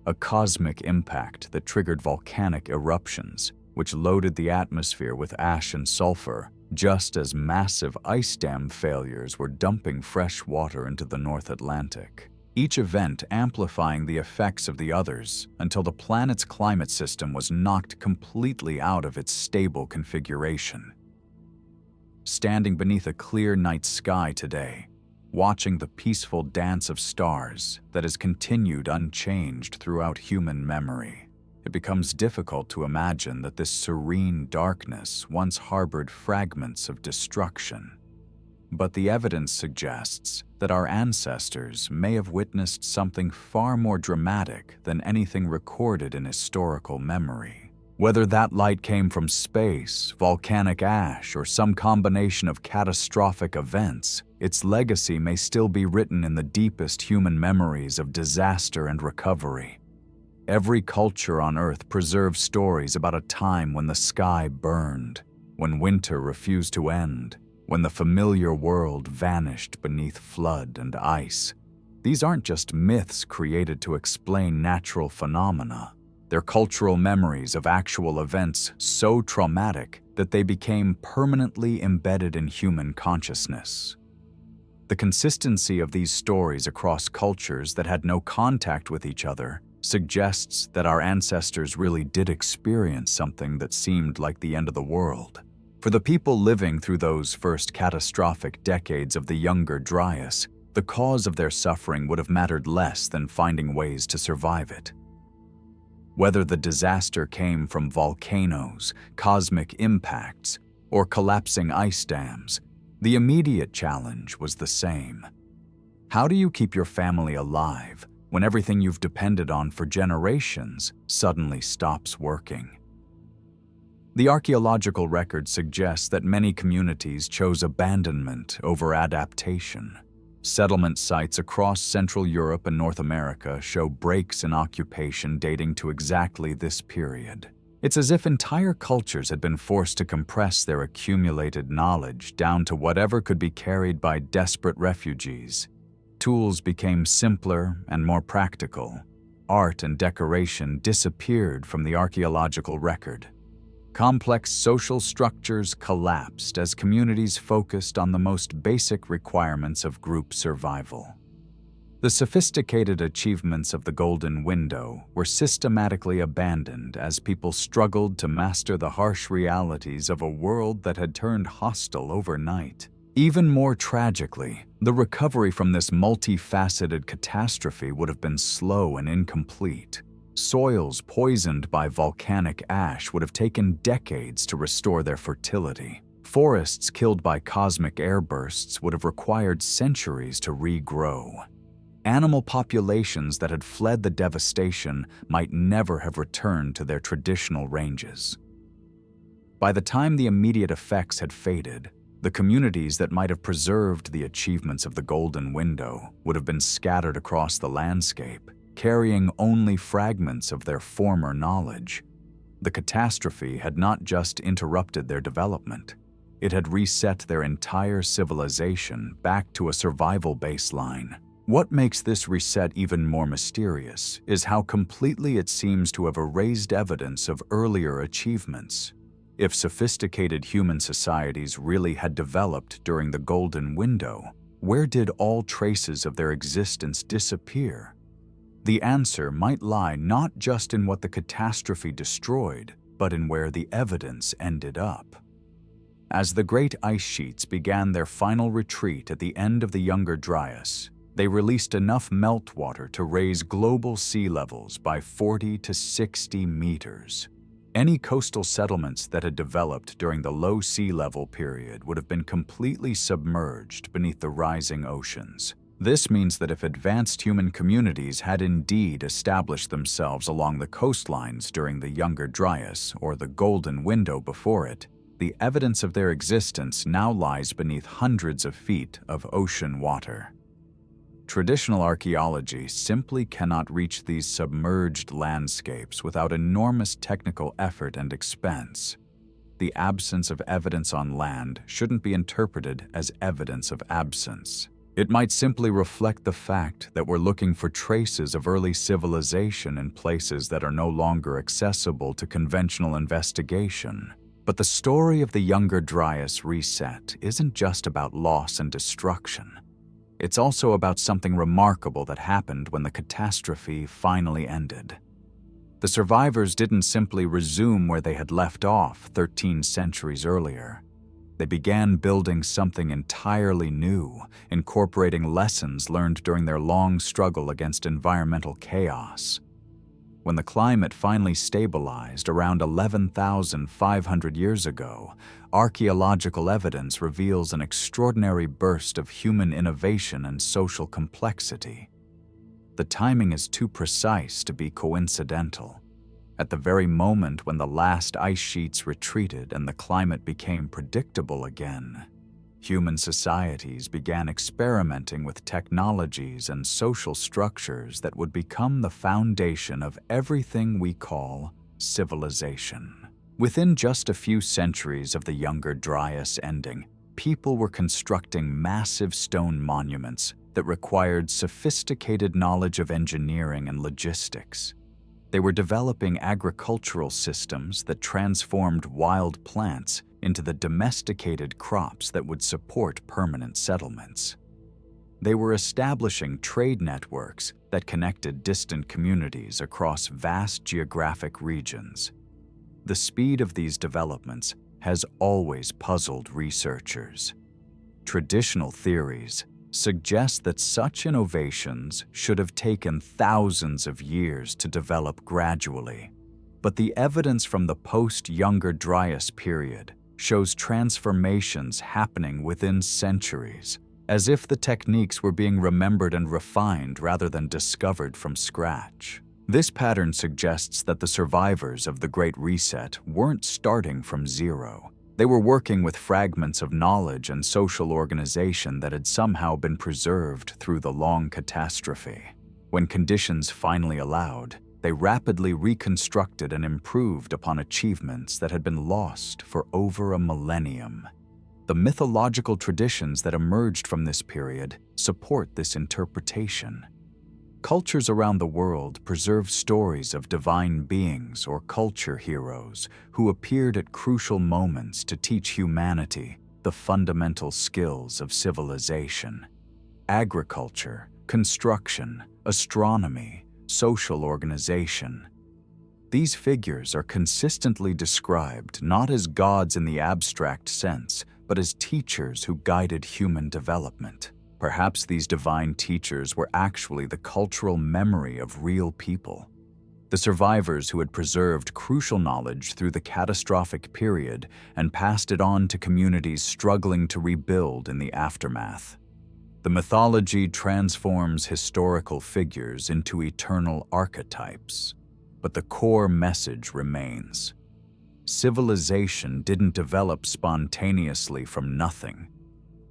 A cosmic impact that triggered volcanic eruptions, which loaded the atmosphere with ash and sulfur, just as massive ice dam failures were dumping fresh water into the North Atlantic. Each event amplifying the effects of the others until the planet's climate system was knocked completely out of its stable configuration. Standing beneath a clear night sky today, watching the peaceful dance of stars that has continued unchanged throughout human memory, it becomes difficult to imagine that this serene darkness once harbored fragments of destruction. But the evidence suggests that our ancestors may have witnessed something far more dramatic than anything recorded in historical memory. Whether that light came from space, volcanic ash, or some combination of catastrophic events, its legacy may still be written in the deepest human memories of disaster and recovery. Every culture on Earth preserves stories about a time when the sky burned, when winter refused to end, when the familiar world vanished beneath flood and ice, These aren't just myths created to explain natural phenomena. They're cultural memories of actual events so traumatic that they became permanently embedded in human consciousness. The consistency of these stories across cultures that had no contact with each other suggests that our ancestors really did experience something that seemed like the end of the world. For the people living through those first catastrophic decades of the Younger Dryas, the cause of their suffering would have mattered less than finding ways to survive it. Whether the disaster came from volcanoes, cosmic impacts, or collapsing ice dams, the immediate challenge was the same. How do you keep your family alive when everything you've depended on for generations suddenly stops working? The archaeological record suggests that many communities chose abandonment over adaptation. Settlement sites across Central Europe and North America show breaks in occupation dating to exactly this period. It's as if entire cultures had been forced to compress their accumulated knowledge down to whatever could be carried by desperate refugees. Tools became simpler and more practical. Art and decoration disappeared from the archaeological record. Complex social structures collapsed as communities focused on the most basic requirements of group survival. The sophisticated achievements of the Golden Window were systematically abandoned as people struggled to master the harsh realities of a world that had turned hostile overnight. Even more tragically, the recovery from this multifaceted catastrophe would have been slow and incomplete. Soils poisoned by volcanic ash would have taken decades to restore their fertility. Forests killed by cosmic airbursts would have required centuries to regrow. Animal populations that had fled the devastation might never have returned to their traditional ranges. By the time the immediate effects had faded, the communities that might have preserved the achievements of the Golden Window would have been scattered across the landscape, carrying only fragments of their former knowledge. The catastrophe had not just interrupted their development, it had reset their entire civilization back to a survival baseline. What makes this reset even more mysterious is how completely it seems to have erased evidence of earlier achievements. If sophisticated human societies really had developed during the Golden Window, where did all traces of their existence disappear? The answer might lie not just in what the catastrophe destroyed, but in where the evidence ended up. As the great ice sheets began their final retreat at the end of the Younger Dryas, they released enough meltwater to raise global sea levels by 40 to 60 meters. Any coastal settlements that had developed during the low sea level period would have been completely submerged beneath the rising oceans. This means that if advanced human communities had indeed established themselves along the coastlines during the Younger Dryas or the Golden Window before it, the evidence of their existence now lies beneath hundreds of feet of ocean water. Traditional archaeology simply cannot reach these submerged landscapes without enormous technical effort and expense. The absence of evidence on land shouldn't be interpreted as evidence of absence. It might simply reflect the fact that we're looking for traces of early civilization in places that are no longer accessible to conventional investigation. But the story of the Younger Dryas reset isn't just about loss and destruction. It's also about something remarkable that happened when the catastrophe finally ended. The survivors didn't simply resume where they had left off 13 centuries earlier. They began building something entirely new, incorporating lessons learned during their long struggle against environmental chaos. When the climate finally stabilized around 11,500 years ago, archaeological evidence reveals an extraordinary burst of human innovation and social complexity. The timing is too precise to be coincidental. At the very moment when the last ice sheets retreated and the climate became predictable again, human societies began experimenting with technologies and social structures that would become the foundation of everything we call civilization. Within just a few centuries of the Younger Dryas ending, people were constructing massive stone monuments, that required sophisticated knowledge of engineering and logistics. They were developing agricultural systems that transformed wild plants into the domesticated crops that would support permanent settlements. They were establishing trade networks that connected distant communities across vast geographic regions. The speed of these developments has always puzzled researchers. Traditional theories suggest that such innovations should have taken thousands of years to develop gradually, but the evidence from the post-Younger Dryas period shows transformations happening within centuries, as if the techniques were being remembered and refined rather than discovered from scratch. This pattern suggests that the survivors of the Great Reset weren't starting from zero. They were working with fragments of knowledge and social organization that had somehow been preserved through the long catastrophe. When conditions finally allowed, they rapidly reconstructed and improved upon achievements that had been lost for over a millennium. The mythological traditions that emerged from this period support this interpretation. Cultures around the world preserve stories of divine beings or culture heroes who appeared at crucial moments to teach humanity the fundamental skills of civilization. Agriculture, construction, astronomy, social organization. These figures are consistently described not as gods in the abstract sense, but as teachers who guided human development. Perhaps these divine teachers were actually the cultural memory of real people. The survivors who had preserved crucial knowledge through the catastrophic period and passed it on to communities struggling to rebuild in the aftermath. The mythology transforms historical figures into eternal archetypes, but the core message remains. Civilization didn't develop spontaneously from nothing.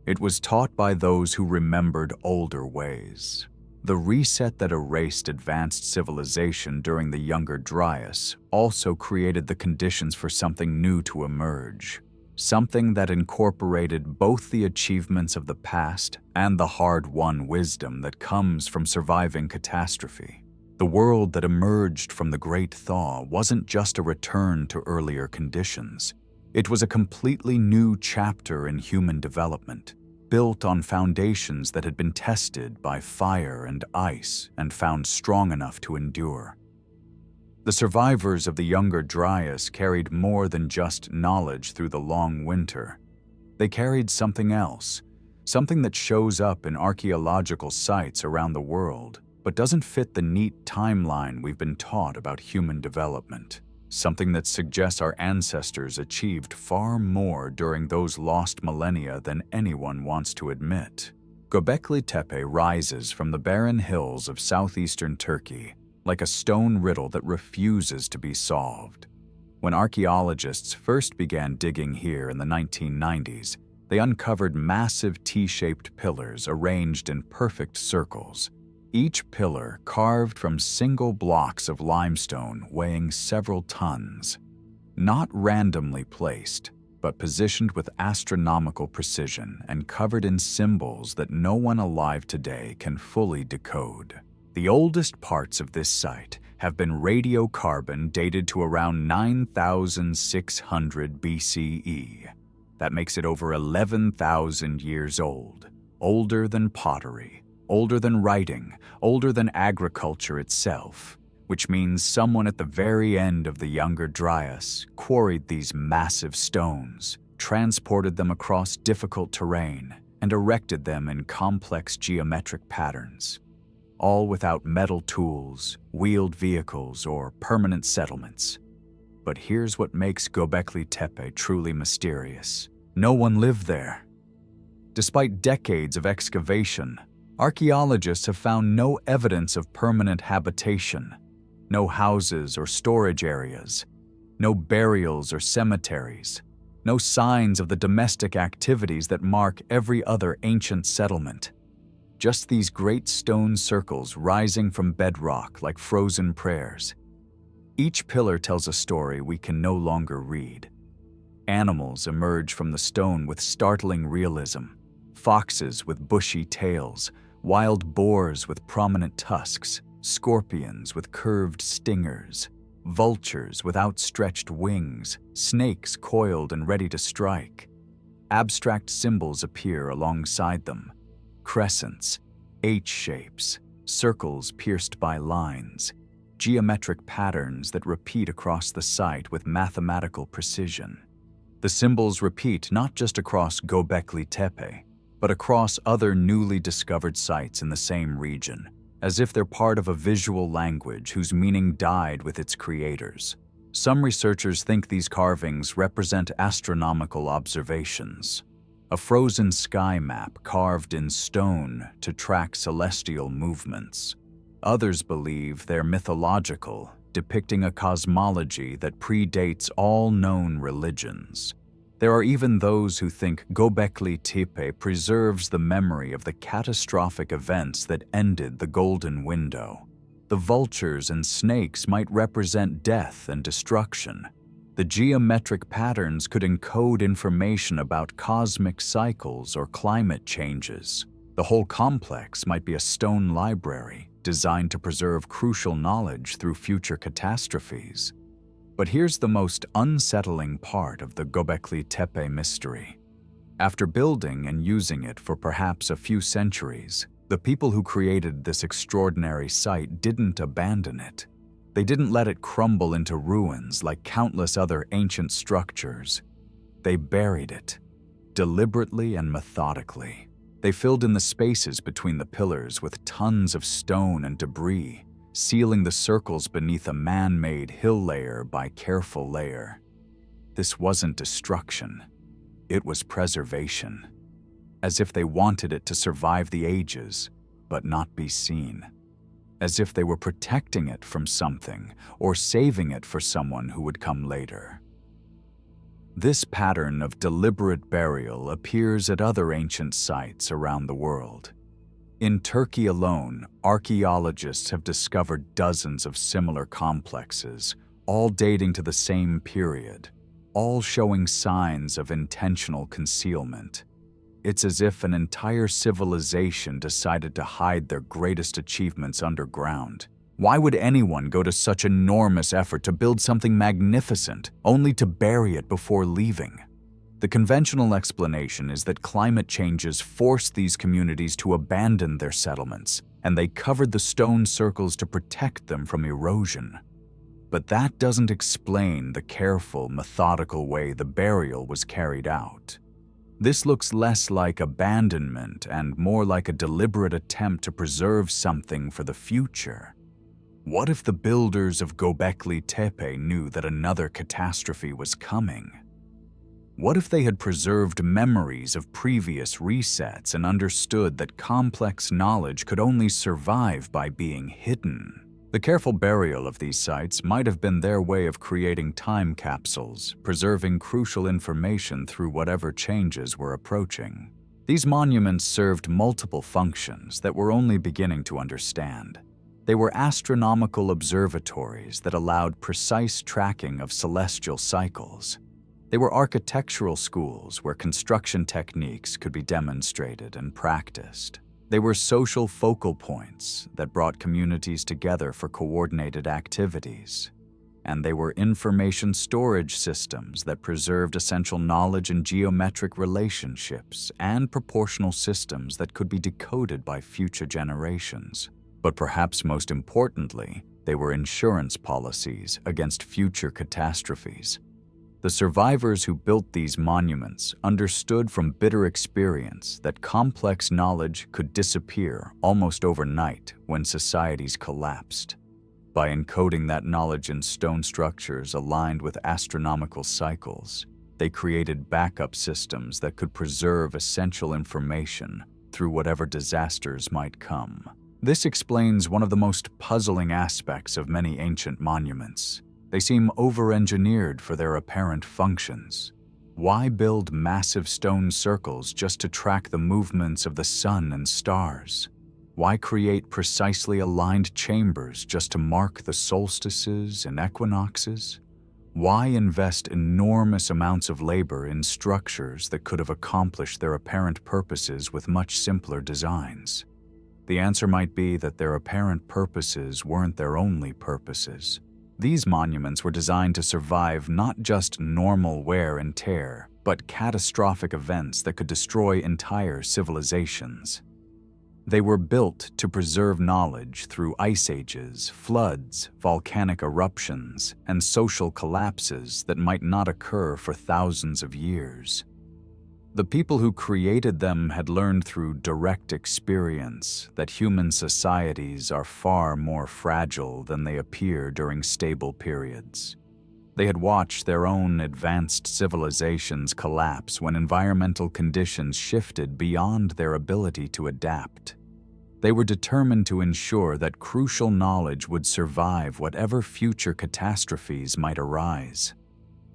It was taught by those who remembered older ways. The reset that erased advanced civilization during the Younger Dryas also created the conditions for something new to emerge, something that incorporated both the achievements of the past and the hard-won wisdom that comes from surviving catastrophe. The world that emerged from the Great Thaw wasn't just a return to earlier conditions. It was a completely new chapter in human development, built on foundations that had been tested by fire and ice and found strong enough to endure. The survivors of the Younger Dryas carried more than just knowledge through the long winter. They carried something else, something that shows up in archaeological sites around the world, but doesn't fit the neat timeline we've been taught about human development. Something that suggests our ancestors achieved far more during those lost millennia than anyone wants to admit. Göbekli Tepe rises from the barren hills of southeastern Turkey like a stone riddle that refuses to be solved. When archaeologists first began digging here in the 1990s, they uncovered massive T-shaped pillars arranged in perfect circles. Each pillar carved from single blocks of limestone weighing several tons, not randomly placed, but positioned with astronomical precision and covered in symbols that no one alive today can fully decode. The oldest parts of this site have been radiocarbon dated to around 9,600 BCE. That makes it over 11,000 years old, older than pottery, older than writing, older than agriculture itself, which means someone at the very end of the Younger Dryas quarried these massive stones, transported them across difficult terrain, and erected them in complex geometric patterns, all without metal tools, wheeled vehicles, or permanent settlements. But here's what makes Göbekli Tepe truly mysterious. No one lived there. Despite decades of excavation, archaeologists have found no evidence of permanent habitation, no houses or storage areas, no burials or cemeteries, no signs of the domestic activities that mark every other ancient settlement. Just these great stone circles rising from bedrock like frozen prayers. Each pillar tells a story we can no longer read. Animals emerge from the stone with startling realism, foxes with bushy tails, Wild boars with prominent tusks, scorpions with curved stingers, vultures with outstretched wings, snakes coiled and ready to strike. Abstract symbols appear alongside them: crescents, H-shapes, circles pierced by lines, geometric patterns that repeat across the site with mathematical precision. The symbols repeat not just across Göbekli Tepe, but across other newly discovered sites in the same region, as if they're part of a visual language whose meaning died with its creators. Some researchers think these carvings represent astronomical observations, a frozen sky map carved in stone to track celestial movements. Others believe they're mythological, depicting a cosmology that predates all known religions. There are even those who think Göbekli Tepe preserves the memory of the catastrophic events that ended the Golden Window. The vultures and snakes might represent death and destruction. The geometric patterns could encode information about cosmic cycles or climate changes. The whole complex might be a stone library designed to preserve crucial knowledge through future catastrophes. But here's the most unsettling part of the Göbekli Tepe mystery. After building and using it for perhaps a few centuries, the people who created this extraordinary site didn't abandon it. They didn't let it crumble into ruins like countless other ancient structures. They buried it, deliberately and methodically. They filled in the spaces between the pillars with tons of stone and debris, sealing the circles beneath a man-made hill layer by careful layer. This wasn't destruction. It was preservation, as if they wanted it to survive the ages, but not be seen. As if they were protecting it from something or saving it for someone who would come later. This pattern of deliberate burial appears at other ancient sites around the world. In Turkey alone, archaeologists have discovered dozens of similar complexes, all dating to the same period, all showing signs of intentional concealment. It's as if an entire civilization decided to hide their greatest achievements underground. Why would anyone go to such enormous effort to build something magnificent, only to bury it before leaving? The conventional explanation is that climate changes forced these communities to abandon their settlements, and they covered the stone circles to protect them from erosion. But that doesn't explain the careful, methodical way the burial was carried out. This looks less like abandonment and more like a deliberate attempt to preserve something for the future. What if the builders of Göbekli Tepe knew that another catastrophe was coming? What if they had preserved memories of previous resets and understood that complex knowledge could only survive by being hidden? The careful burial of these sites might have been their way of creating time capsules, preserving crucial information through whatever changes were approaching. These monuments served multiple functions that we're only beginning to understand. They were astronomical observatories that allowed precise tracking of celestial cycles. They were architectural schools where construction techniques could be demonstrated and practiced. They were social focal points that brought communities together for coordinated activities. And they were information storage systems that preserved essential knowledge in geometric relationships and proportional systems that could be decoded by future generations. But perhaps most importantly, they were insurance policies against future catastrophes. The survivors who built these monuments understood from bitter experience that complex knowledge could disappear almost overnight when societies collapsed. By encoding that knowledge in stone structures aligned with astronomical cycles, they created backup systems that could preserve essential information through whatever disasters might come. This explains one of the most puzzling aspects of many ancient monuments. They seem over-engineered for their apparent functions. Why build massive stone circles just to track the movements of the sun and stars? Why create precisely aligned chambers just to mark the solstices and equinoxes? Why invest enormous amounts of labor in structures that could have accomplished their apparent purposes with much simpler designs? The answer might be that their apparent purposes weren't their only purposes. These monuments were designed to survive not just normal wear and tear, but catastrophic events that could destroy entire civilizations. They were built to preserve knowledge through ice ages, floods, volcanic eruptions, and social collapses that might not occur for thousands of years. The people who created them had learned through direct experience that human societies are far more fragile than they appear during stable periods. They had watched their own advanced civilizations collapse when environmental conditions shifted beyond their ability to adapt. They were determined to ensure that crucial knowledge would survive whatever future catastrophes might arise.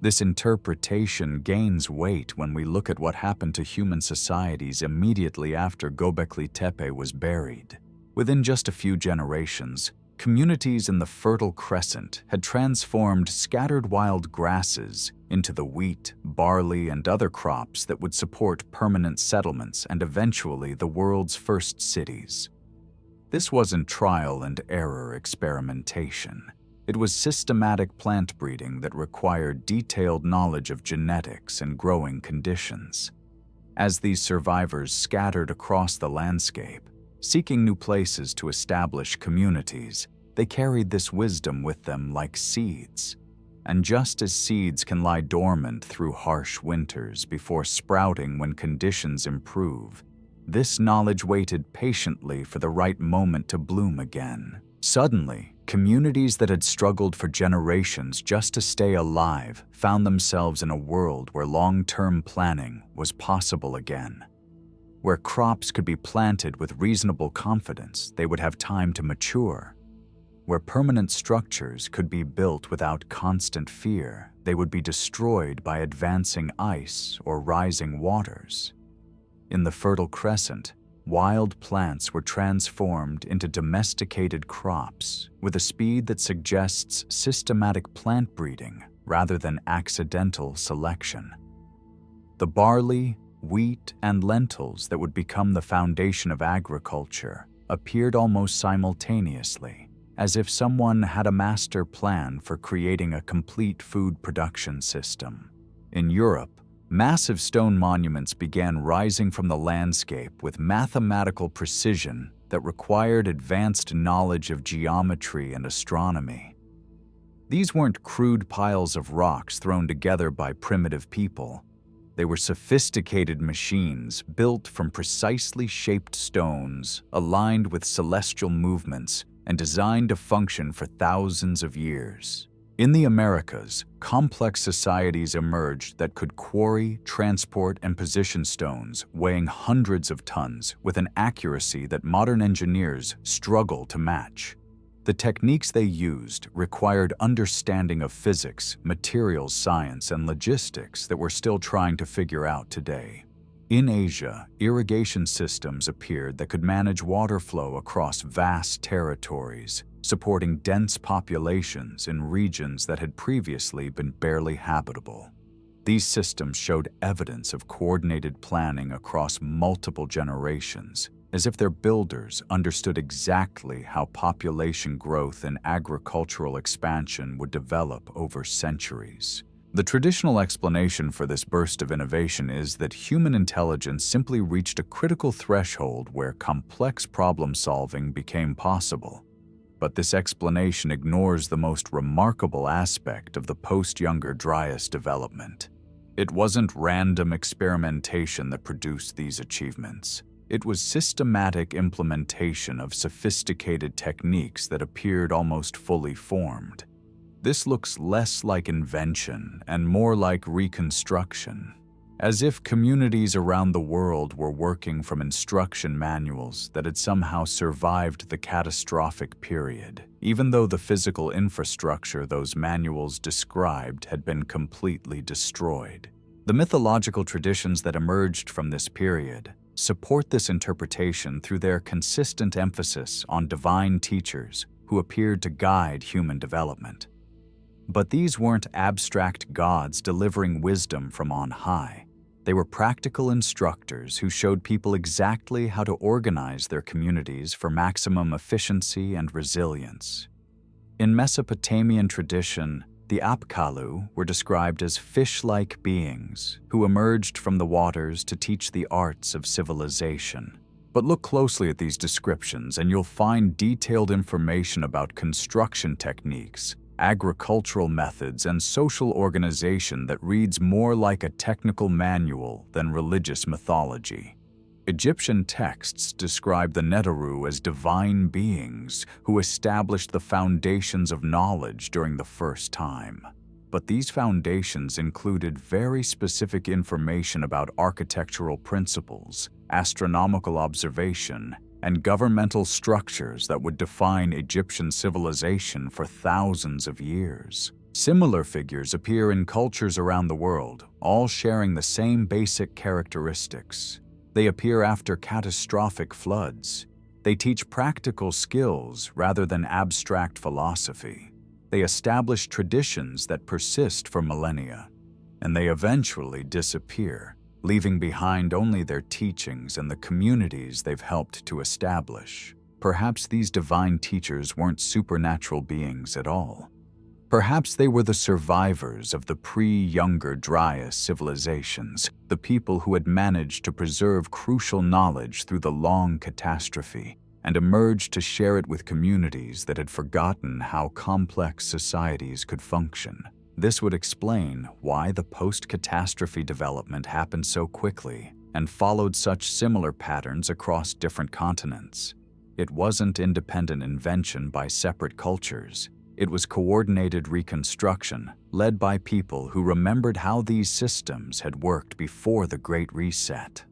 This interpretation gains weight when we look at what happened to human societies immediately after Göbekli Tepe was buried. Within just a few generations, communities in the Fertile Crescent had transformed scattered wild grasses into the wheat, barley, and other crops that would support permanent settlements and eventually the world's first cities. This wasn't trial and error experimentation. It was systematic plant breeding that required detailed knowledge of genetics and growing conditions. As these survivors scattered across the landscape, seeking new places to establish communities, they carried this wisdom with them like seeds. And just as seeds can lie dormant through harsh winters before sprouting when conditions improve, this knowledge waited patiently for the right moment to bloom again. Suddenly, communities that had struggled for generations just to stay alive found themselves in a world where long-term planning was possible again. Where crops could be planted with reasonable confidence they would have time to mature. Where permanent structures could be built without constant fear they would be destroyed by advancing ice or rising waters. In the Fertile Crescent, wild plants were transformed into domesticated crops with a speed that suggests systematic plant breeding rather than accidental selection. The barley, wheat, and lentils that would become the foundation of agriculture appeared almost simultaneously, as if someone had a master plan for creating a complete food production system. In Europe, massive stone monuments began rising from the landscape with mathematical precision that required advanced knowledge of geometry and astronomy. These weren't crude piles of rocks thrown together by primitive people. They were sophisticated machines built from precisely shaped stones, aligned with celestial movements, and designed to function for thousands of years. In the Americas, complex societies emerged that could quarry, transport, and position stones weighing hundreds of tons with an accuracy that modern engineers struggle to match. The techniques they used required understanding of physics, materials science, and logistics that we're still trying to figure out today. In Asia, irrigation systems appeared that could manage water flow across vast territories, supporting dense populations in regions that had previously been barely habitable. These systems showed evidence of coordinated planning across multiple generations, as if their builders understood exactly how population growth and agricultural expansion would develop over centuries. The traditional explanation for this burst of innovation is that human intelligence simply reached a critical threshold where complex problem-solving became possible. But this explanation ignores the most remarkable aspect of the post-Younger Dryas development. It wasn't random experimentation that produced these achievements. It was systematic implementation of sophisticated techniques that appeared almost fully formed. This looks less like invention and more like reconstruction, as if communities around the world were working from instruction manuals that had somehow survived the catastrophic period, even though the physical infrastructure those manuals described had been completely destroyed. The mythological traditions that emerged from this period support this interpretation through their consistent emphasis on divine teachers who appeared to guide human development. But these weren't abstract gods delivering wisdom from on high. They were practical instructors who showed people exactly how to organize their communities for maximum efficiency and resilience. In Mesopotamian tradition, the Apkallu were described as fish-like beings who emerged from the waters to teach the arts of civilization. But look closely at these descriptions and you'll find detailed information about construction techniques, agricultural methods, and social organization that reads more like a technical manual than religious mythology. Egyptian texts describe the Neteru as divine beings who established the foundations of knowledge during the first time. But these foundations included very specific information about architectural principles, astronomical observation, and governmental structures that would define Egyptian civilization for thousands of years. Similar figures appear in cultures around the world, all sharing the same basic characteristics. They appear after catastrophic floods. They teach practical skills rather than abstract philosophy. They establish traditions that persist for millennia, and they eventually disappear, leaving behind only their teachings and the communities they've helped to establish. Perhaps these divine teachers weren't supernatural beings at all. Perhaps they were the survivors of the pre-Younger Dryas civilizations, the people who had managed to preserve crucial knowledge through the long catastrophe and emerged to share it with communities that had forgotten how complex societies could function. This would explain why the post-catastrophe development happened so quickly and followed such similar patterns across different continents. It wasn't independent invention by separate cultures. It was coordinated reconstruction, led by people who remembered how these systems had worked before the Great Reset.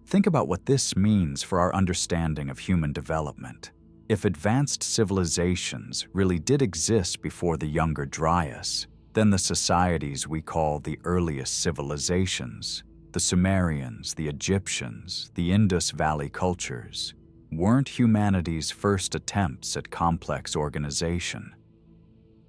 Think about what this means for our understanding of human development. If advanced civilizations really did exist before the Younger Dryas, then the societies we call the earliest civilizations, the Sumerians, the Egyptians, the Indus Valley cultures, weren't humanity's first attempts at complex organization.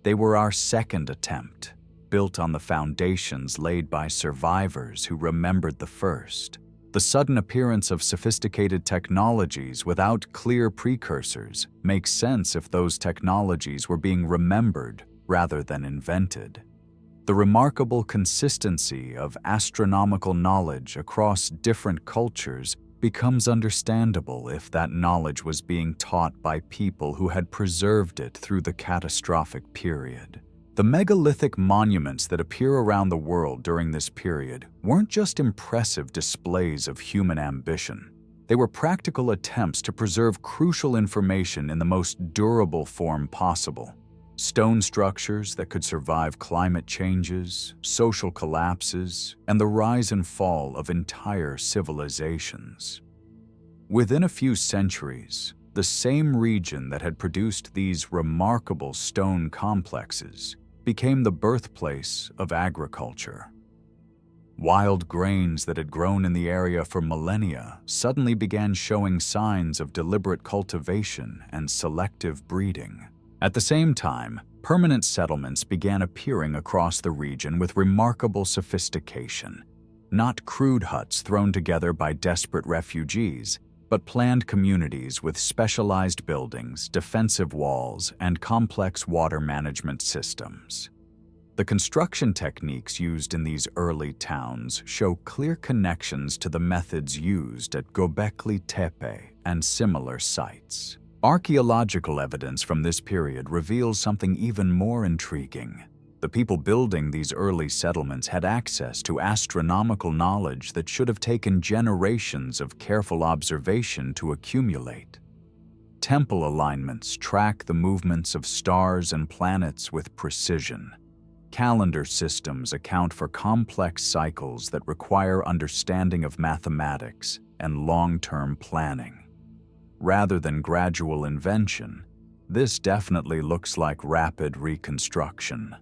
They were our second attempt, built on the foundations laid by survivors who remembered the first. The sudden appearance of sophisticated technologies without clear precursors makes sense if those technologies were being remembered rather than invented. The remarkable consistency of astronomical knowledge across different cultures becomes understandable if that knowledge was being taught by people who had preserved it through the catastrophic period. The megalithic monuments that appear around the world during this period weren't just impressive displays of human ambition. They were practical attempts to preserve crucial information in the most durable form possible. Stone structures that could survive climate changes, social collapses, and the rise and fall of entire civilizations. Within a few centuries, the same region that had produced these remarkable stone complexes became the birthplace of agriculture. Wild grains that had grown in the area for millennia suddenly began showing signs of deliberate cultivation and selective breeding. At the same time, permanent settlements began appearing across the region with remarkable sophistication. Not crude huts thrown together by desperate refugees, but planned communities with specialized buildings, defensive walls, and complex water management systems. The construction techniques used in these early towns show clear connections to the methods used at Göbekli Tepe and similar sites. Archaeological evidence from this period reveals something even more intriguing. The people building these early settlements had access to astronomical knowledge that should have taken generations of careful observation to accumulate. Temple alignments track the movements of stars and planets with precision. Calendar systems account for complex cycles that require understanding of mathematics and long-term planning. Rather than gradual invention, this definitely looks like rapid reconstruction.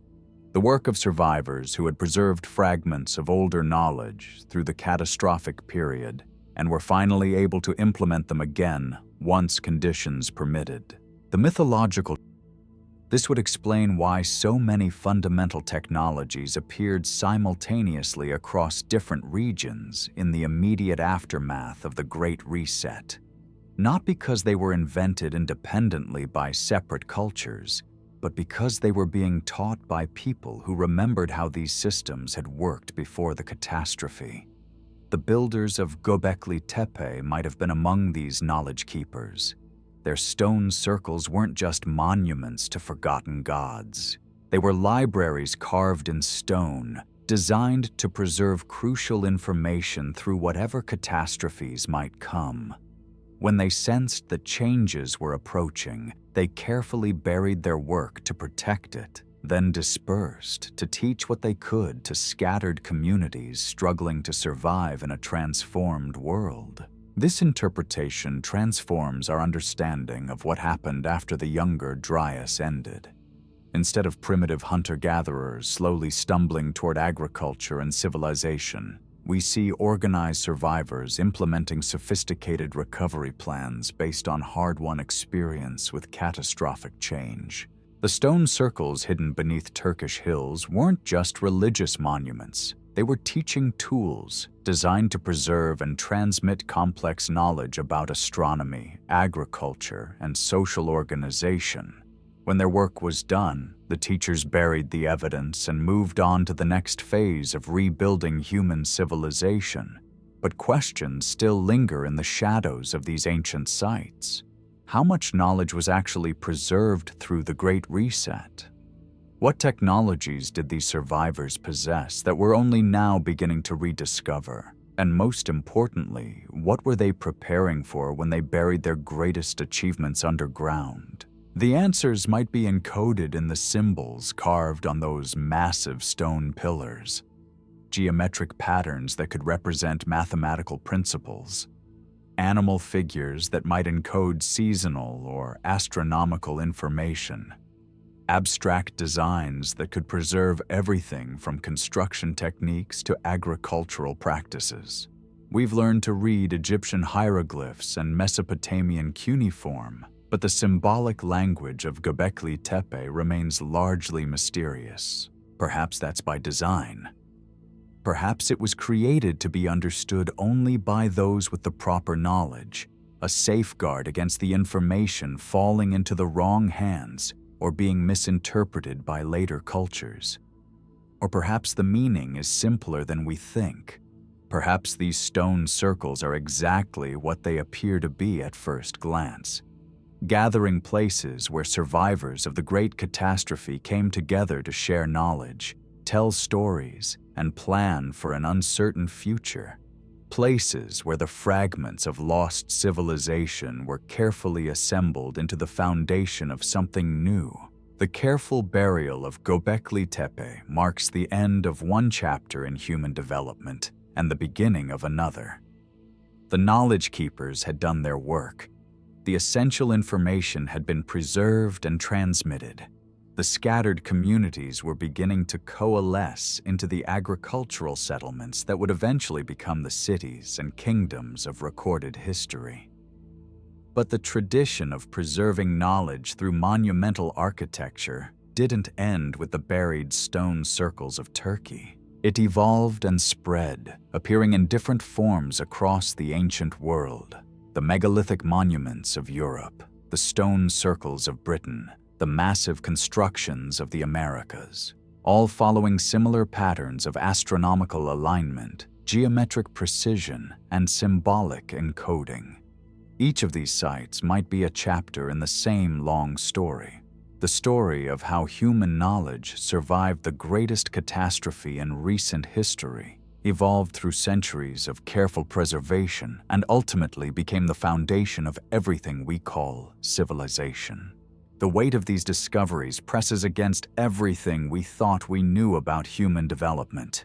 The work of survivors who had preserved fragments of older knowledge through the catastrophic period and were finally able to implement them again once conditions permitted. The mythological This would explain why so many fundamental technologies appeared simultaneously across different regions in the immediate aftermath of the Great Reset. Not because they were invented independently by separate cultures, but because they were being taught by people who remembered how these systems had worked before the catastrophe. The builders of Göbekli Tepe might have been among these knowledge keepers. Their stone circles weren't just monuments to forgotten gods. They were libraries carved in stone, designed to preserve crucial information through whatever catastrophes might come. When they sensed that changes were approaching, they carefully buried their work to protect it, then dispersed to teach what they could to scattered communities struggling to survive in a transformed world. This interpretation transforms our understanding of what happened after the Younger Dryas ended. Instead of primitive hunter-gatherers slowly stumbling toward agriculture and civilization, we see organized survivors implementing sophisticated recovery plans based on hard-won experience with catastrophic change. The stone circles hidden beneath Turkish hills weren't just religious monuments. They were teaching tools designed to preserve and transmit complex knowledge about astronomy, agriculture, and social organization. When their work was done, the teachers buried the evidence and moved on to the next phase of rebuilding human civilization. But questions still linger in the shadows of these ancient sites. How much knowledge was actually preserved through the Great Reset? What technologies did these survivors possess that we're only now beginning to rediscover? And most importantly, what were they preparing for when they buried their greatest achievements underground? The answers might be encoded in the symbols carved on those massive stone pillars, geometric patterns that could represent mathematical principles, animal figures that might encode seasonal or astronomical information, abstract designs that could preserve everything from construction techniques to agricultural practices. We've learned to read Egyptian hieroglyphs and Mesopotamian cuneiform, but the symbolic language of Göbekli Tepe remains largely mysterious. Perhaps that's by design. Perhaps it was created to be understood only by those with the proper knowledge, a safeguard against the information falling into the wrong hands or being misinterpreted by later cultures. Or perhaps the meaning is simpler than we think. Perhaps these stone circles are exactly what they appear to be at first glance, gathering places where survivors of the great catastrophe came together to share knowledge, tell stories, and plan for an uncertain future. Places where the fragments of lost civilization were carefully assembled into the foundation of something new. The careful burial of Göbekli Tepe marks the end of one chapter in human development and the beginning of another. The knowledge keepers had done their work. The essential information had been preserved and transmitted. The scattered communities were beginning to coalesce into the agricultural settlements that would eventually become the cities and kingdoms of recorded history. But the tradition of preserving knowledge through monumental architecture didn't end with the buried stone circles of Turkey. It evolved and spread, appearing in different forms across the ancient world. The megalithic monuments of Europe, the stone circles of Britain, the massive constructions of the Americas, all following similar patterns of astronomical alignment, geometric precision, and symbolic encoding. Each of these sites might be a chapter in the same long story, the story of how human knowledge survived the greatest catastrophe in recent history, evolved through centuries of careful preservation, and ultimately became the foundation of everything we call civilization. The weight of these discoveries presses against everything we thought we knew about human development.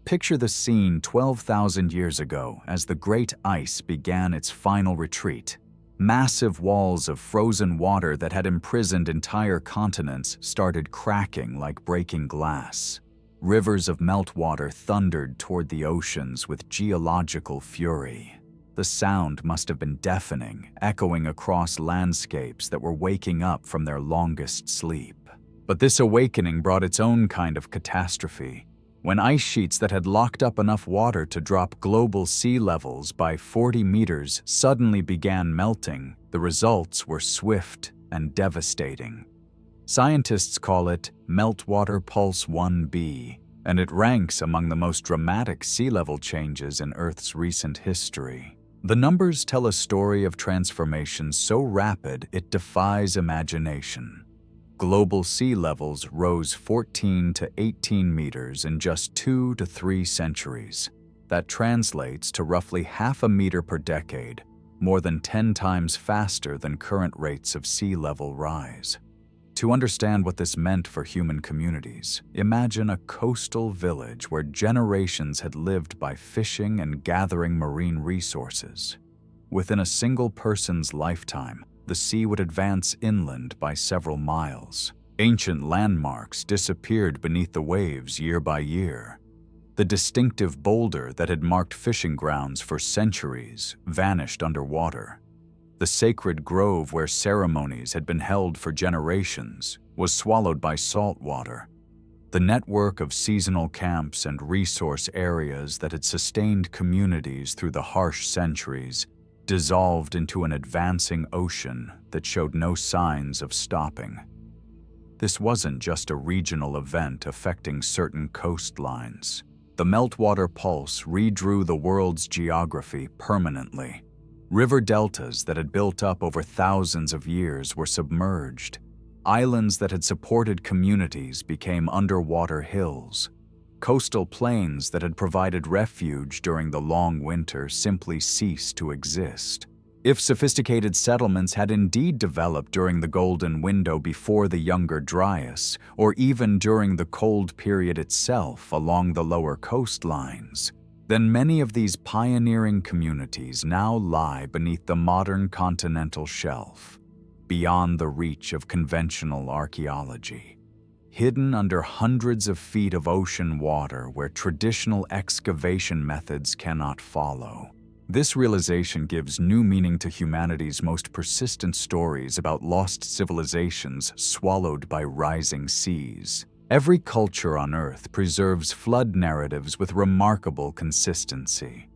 Picture the scene 12,000 years ago as the great ice began its final retreat. Massive walls of frozen water that had imprisoned entire continents started cracking like breaking glass. Rivers of meltwater thundered toward the oceans with geological fury. The sound must have been deafening, echoing across landscapes that were waking up from their longest sleep. But this awakening brought its own kind of catastrophe. When ice sheets that had locked up enough water to drop global sea levels by 40 meters suddenly began melting, the results were swift and devastating. Scientists call it Meltwater Pulse 1b, and it ranks among the most dramatic sea level changes in Earth's recent history. The numbers tell a story of transformation so rapid it defies imagination. Global sea levels rose 14 to 18 meters in just 2 to 3 centuries. That translates to roughly half a meter per decade, more than 10 times faster than current rates of sea level rise. To understand what this meant for human communities, imagine a coastal village where generations had lived by fishing and gathering marine resources. Within a single person's lifetime, the sea would advance inland by several miles. Ancient landmarks disappeared beneath the waves year by year. The distinctive boulder that had marked fishing grounds for centuries vanished underwater. The sacred grove where ceremonies had been held for generations was swallowed by salt water. The network of seasonal camps and resource areas that had sustained communities through the harsh centuries dissolved into an advancing ocean that showed no signs of stopping. This wasn't just a regional event affecting certain coastlines. The meltwater pulse redrew the world's geography permanently. River deltas that had built up over thousands of years were submerged. Islands that had supported communities became underwater hills. Coastal plains that had provided refuge during the long winter simply ceased to exist. If sophisticated settlements had indeed developed during the golden window before the Younger Dryas, or even during the cold period itself along the lower coastlines, then many of these pioneering communities now lie beneath the modern continental shelf, beyond the reach of conventional archaeology. Hidden under hundreds of feet of ocean water where traditional excavation methods cannot follow. This realization gives new meaning to humanity's most persistent stories about lost civilizations swallowed by rising seas. Every culture on Earth preserves flood narratives with remarkable consistency.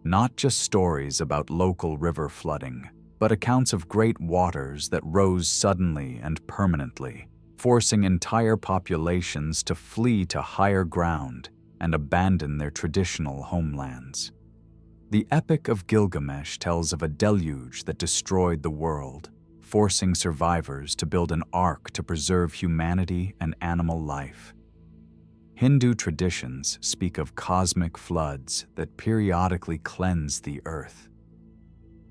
Not just stories about local river flooding, but accounts of great waters that rose suddenly and permanently, forcing entire populations to flee to higher ground and abandon their traditional homelands. The Epic of Gilgamesh tells of a deluge that destroyed the world, forcing survivors to build an ark to preserve humanity and animal life. Hindu traditions speak of cosmic floods that periodically cleanse the earth.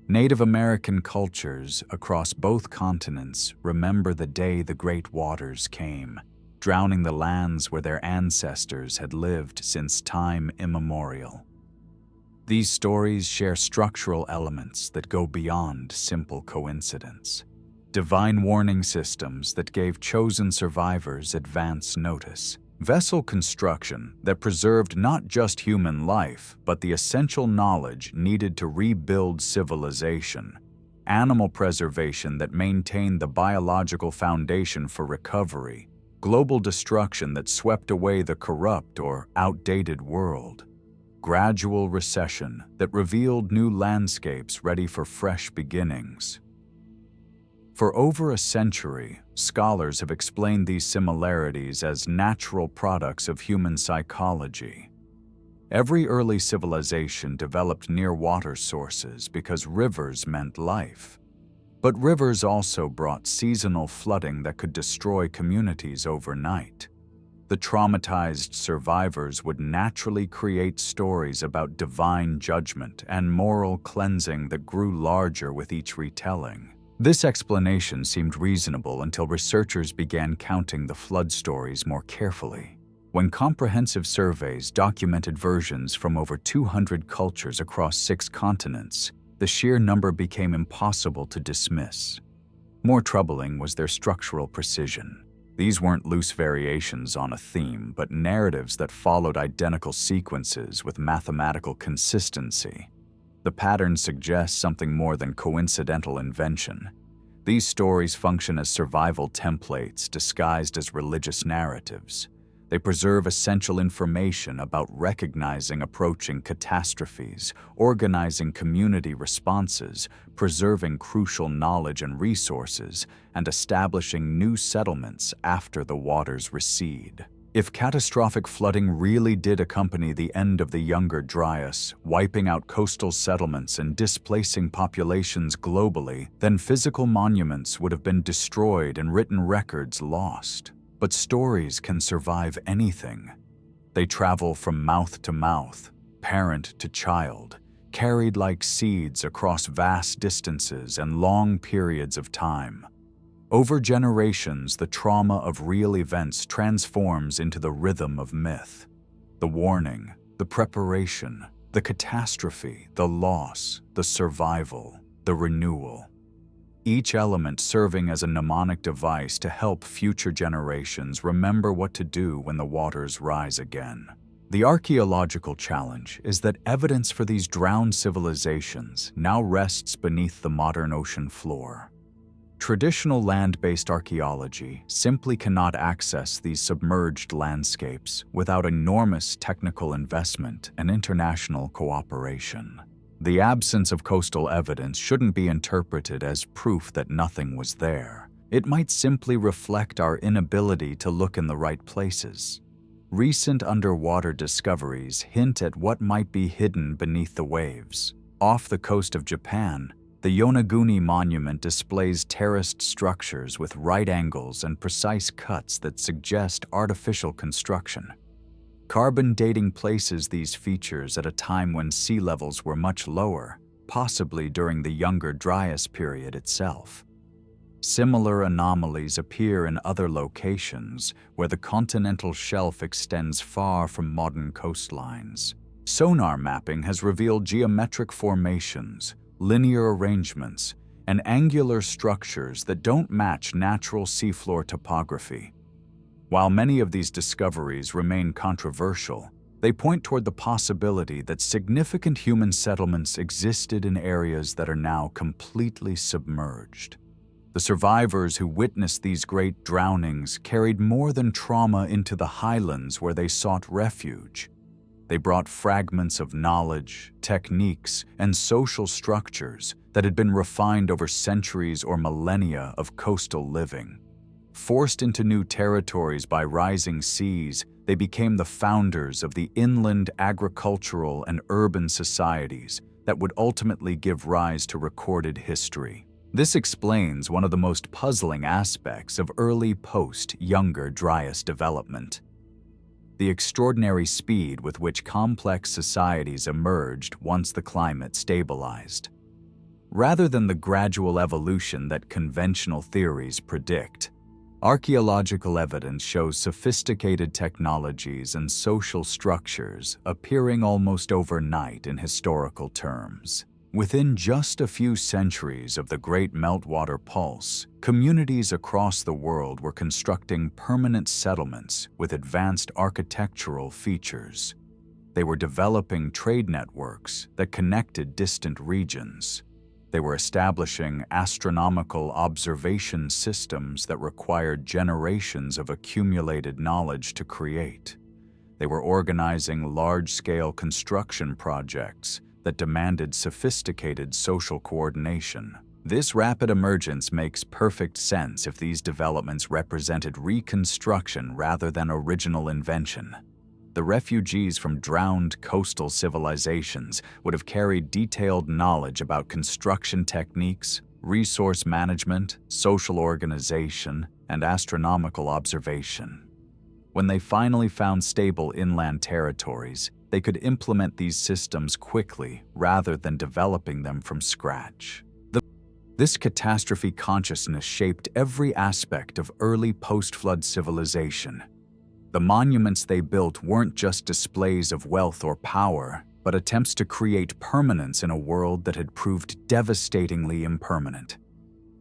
Native American cultures across both continents remember the day the great waters came, drowning the lands where their ancestors had lived since time immemorial. These stories share structural elements that go beyond simple coincidence. Divine warning systems that gave chosen survivors advance notice. Vessel construction that preserved not just human life, but the essential knowledge needed to rebuild civilization. Animal preservation that maintained the biological foundation for recovery. Global destruction that swept away the corrupt or outdated world. Gradual recession that revealed new landscapes ready for fresh beginnings. For over a century, scholars have explained these similarities as natural products of human psychology. Every early civilization developed near water sources because rivers meant life. But rivers also brought seasonal flooding that could destroy communities overnight. The traumatized survivors would naturally create stories about divine judgment and moral cleansing that grew larger with each retelling. This explanation seemed reasonable until researchers began counting the flood stories more carefully. When comprehensive surveys documented versions from over 200 cultures across 6 continents, the sheer number became impossible to dismiss. More troubling was their structural precision. These weren't loose variations on a theme, but narratives that followed identical sequences with mathematical consistency. The pattern suggests something more than coincidental invention. These stories function as survival templates disguised as religious narratives. They preserve essential information about recognizing approaching catastrophes, organizing community responses, preserving crucial knowledge and resources, and establishing new settlements after the waters recede. If catastrophic flooding really did accompany the end of the Younger Dryas, wiping out coastal settlements and displacing populations globally, then physical monuments would have been destroyed and written records lost. But stories can survive anything. They travel from mouth to mouth, parent to child, carried like seeds across vast distances and long periods of time. Over generations, the trauma of real events transforms into the rhythm of myth. The warning, the preparation, the catastrophe, the loss, the survival, the renewal. Each element serving as a mnemonic device to help future generations remember what to do when the waters rise again. The archaeological challenge is that evidence for these drowned civilizations now rests beneath the modern ocean floor. Traditional land-based archaeology simply cannot access these submerged landscapes without enormous technical investment and international cooperation. The absence of coastal evidence shouldn't be interpreted as proof that nothing was there. It might simply reflect our inability to look in the right places. Recent underwater discoveries hint at what might be hidden beneath the waves. Off the coast of Japan, the Yonaguni Monument displays terraced structures with right angles and precise cuts that suggest artificial construction. Carbon dating places these features at a time when sea levels were much lower, possibly during the Younger Dryas period itself. Similar anomalies appear in other locations where the continental shelf extends far from modern coastlines. Sonar mapping has revealed geometric formations, linear arrangements, and angular structures that don't match natural seafloor topography. While many of these discoveries remain controversial, they point toward the possibility that significant human settlements existed in areas that are now completely submerged. The survivors who witnessed these great drownings carried more than trauma into the highlands where they sought refuge. They brought fragments of knowledge, techniques, and social structures that had been refined over centuries or millennia of coastal living. Forced into new territories by rising seas, they became the founders of the inland agricultural and urban societies that would ultimately give rise to recorded history. This explains one of the most puzzling aspects of early post-Younger Dryas development: the extraordinary speed with which complex societies emerged once the climate stabilized. Rather than the gradual evolution that conventional theories predict, archaeological evidence shows sophisticated technologies and social structures appearing almost overnight in historical terms. Within just a few centuries of the Great Meltwater Pulse, communities across the world were constructing permanent settlements with advanced architectural features. They were developing trade networks that connected distant regions. They were establishing astronomical observation systems that required generations of accumulated knowledge to create. They were organizing large-scale construction projects that demanded sophisticated social coordination. This rapid emergence makes perfect sense if these developments represented reconstruction rather than original invention. The refugees from drowned coastal civilizations would have carried detailed knowledge about construction techniques, resource management, social organization, and astronomical observation. When they finally found stable inland territories, they could implement these systems quickly rather than developing them from scratch. This catastrophe consciousness shaped every aspect of early post-flood civilization. The monuments they built weren't just displays of wealth or power, but attempts to create permanence in a world that had proved devastatingly impermanent.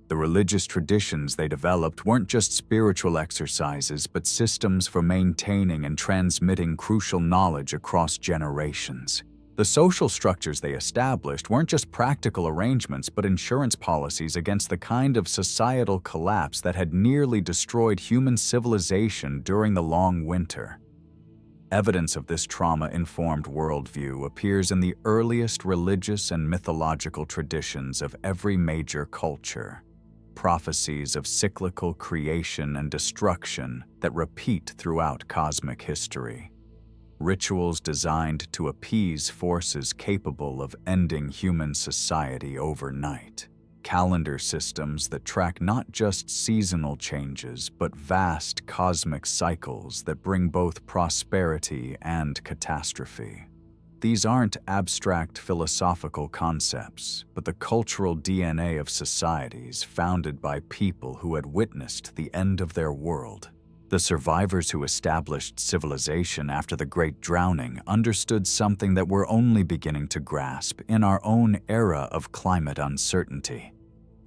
The religious traditions they developed weren't just spiritual exercises, but systems for maintaining and transmitting crucial knowledge across generations. The social structures they established weren't just practical arrangements but insurance policies against the kind of societal collapse that had nearly destroyed human civilization during the long winter. Evidence of this trauma-informed worldview appears in the earliest religious and mythological traditions of every major culture. Prophecies of cyclical creation and destruction that repeat throughout cosmic history. Rituals designed to appease forces capable of ending human society overnight. Calendar systems that track not just seasonal changes, but vast cosmic cycles that bring both prosperity and catastrophe. These aren't abstract philosophical concepts, but the cultural DNA of societies founded by people who had witnessed the end of their world. The survivors who established civilization after the Great Drowning understood something that we're only beginning to grasp in our own era of climate uncertainty.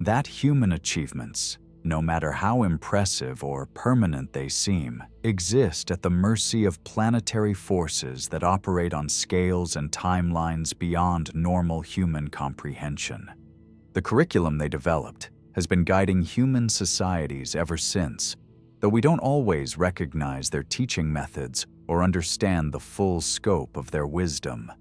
That human achievements, no matter how impressive or permanent they seem, exist at the mercy of planetary forces that operate on scales and timelines beyond normal human comprehension. The curriculum they developed has been guiding human societies ever since, though we don't always recognize their teaching methods or understand the full scope of their wisdom.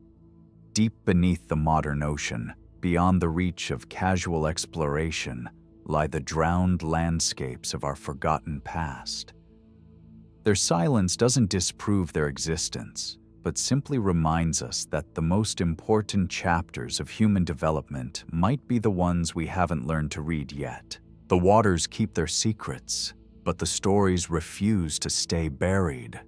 Deep beneath the modern ocean, beyond the reach of casual exploration, lie the drowned landscapes of our forgotten past. Their silence doesn't disprove their existence, but simply reminds us that the most important chapters of human development might be the ones we haven't learned to read yet. The waters keep their secrets, but the stories refuse to stay buried.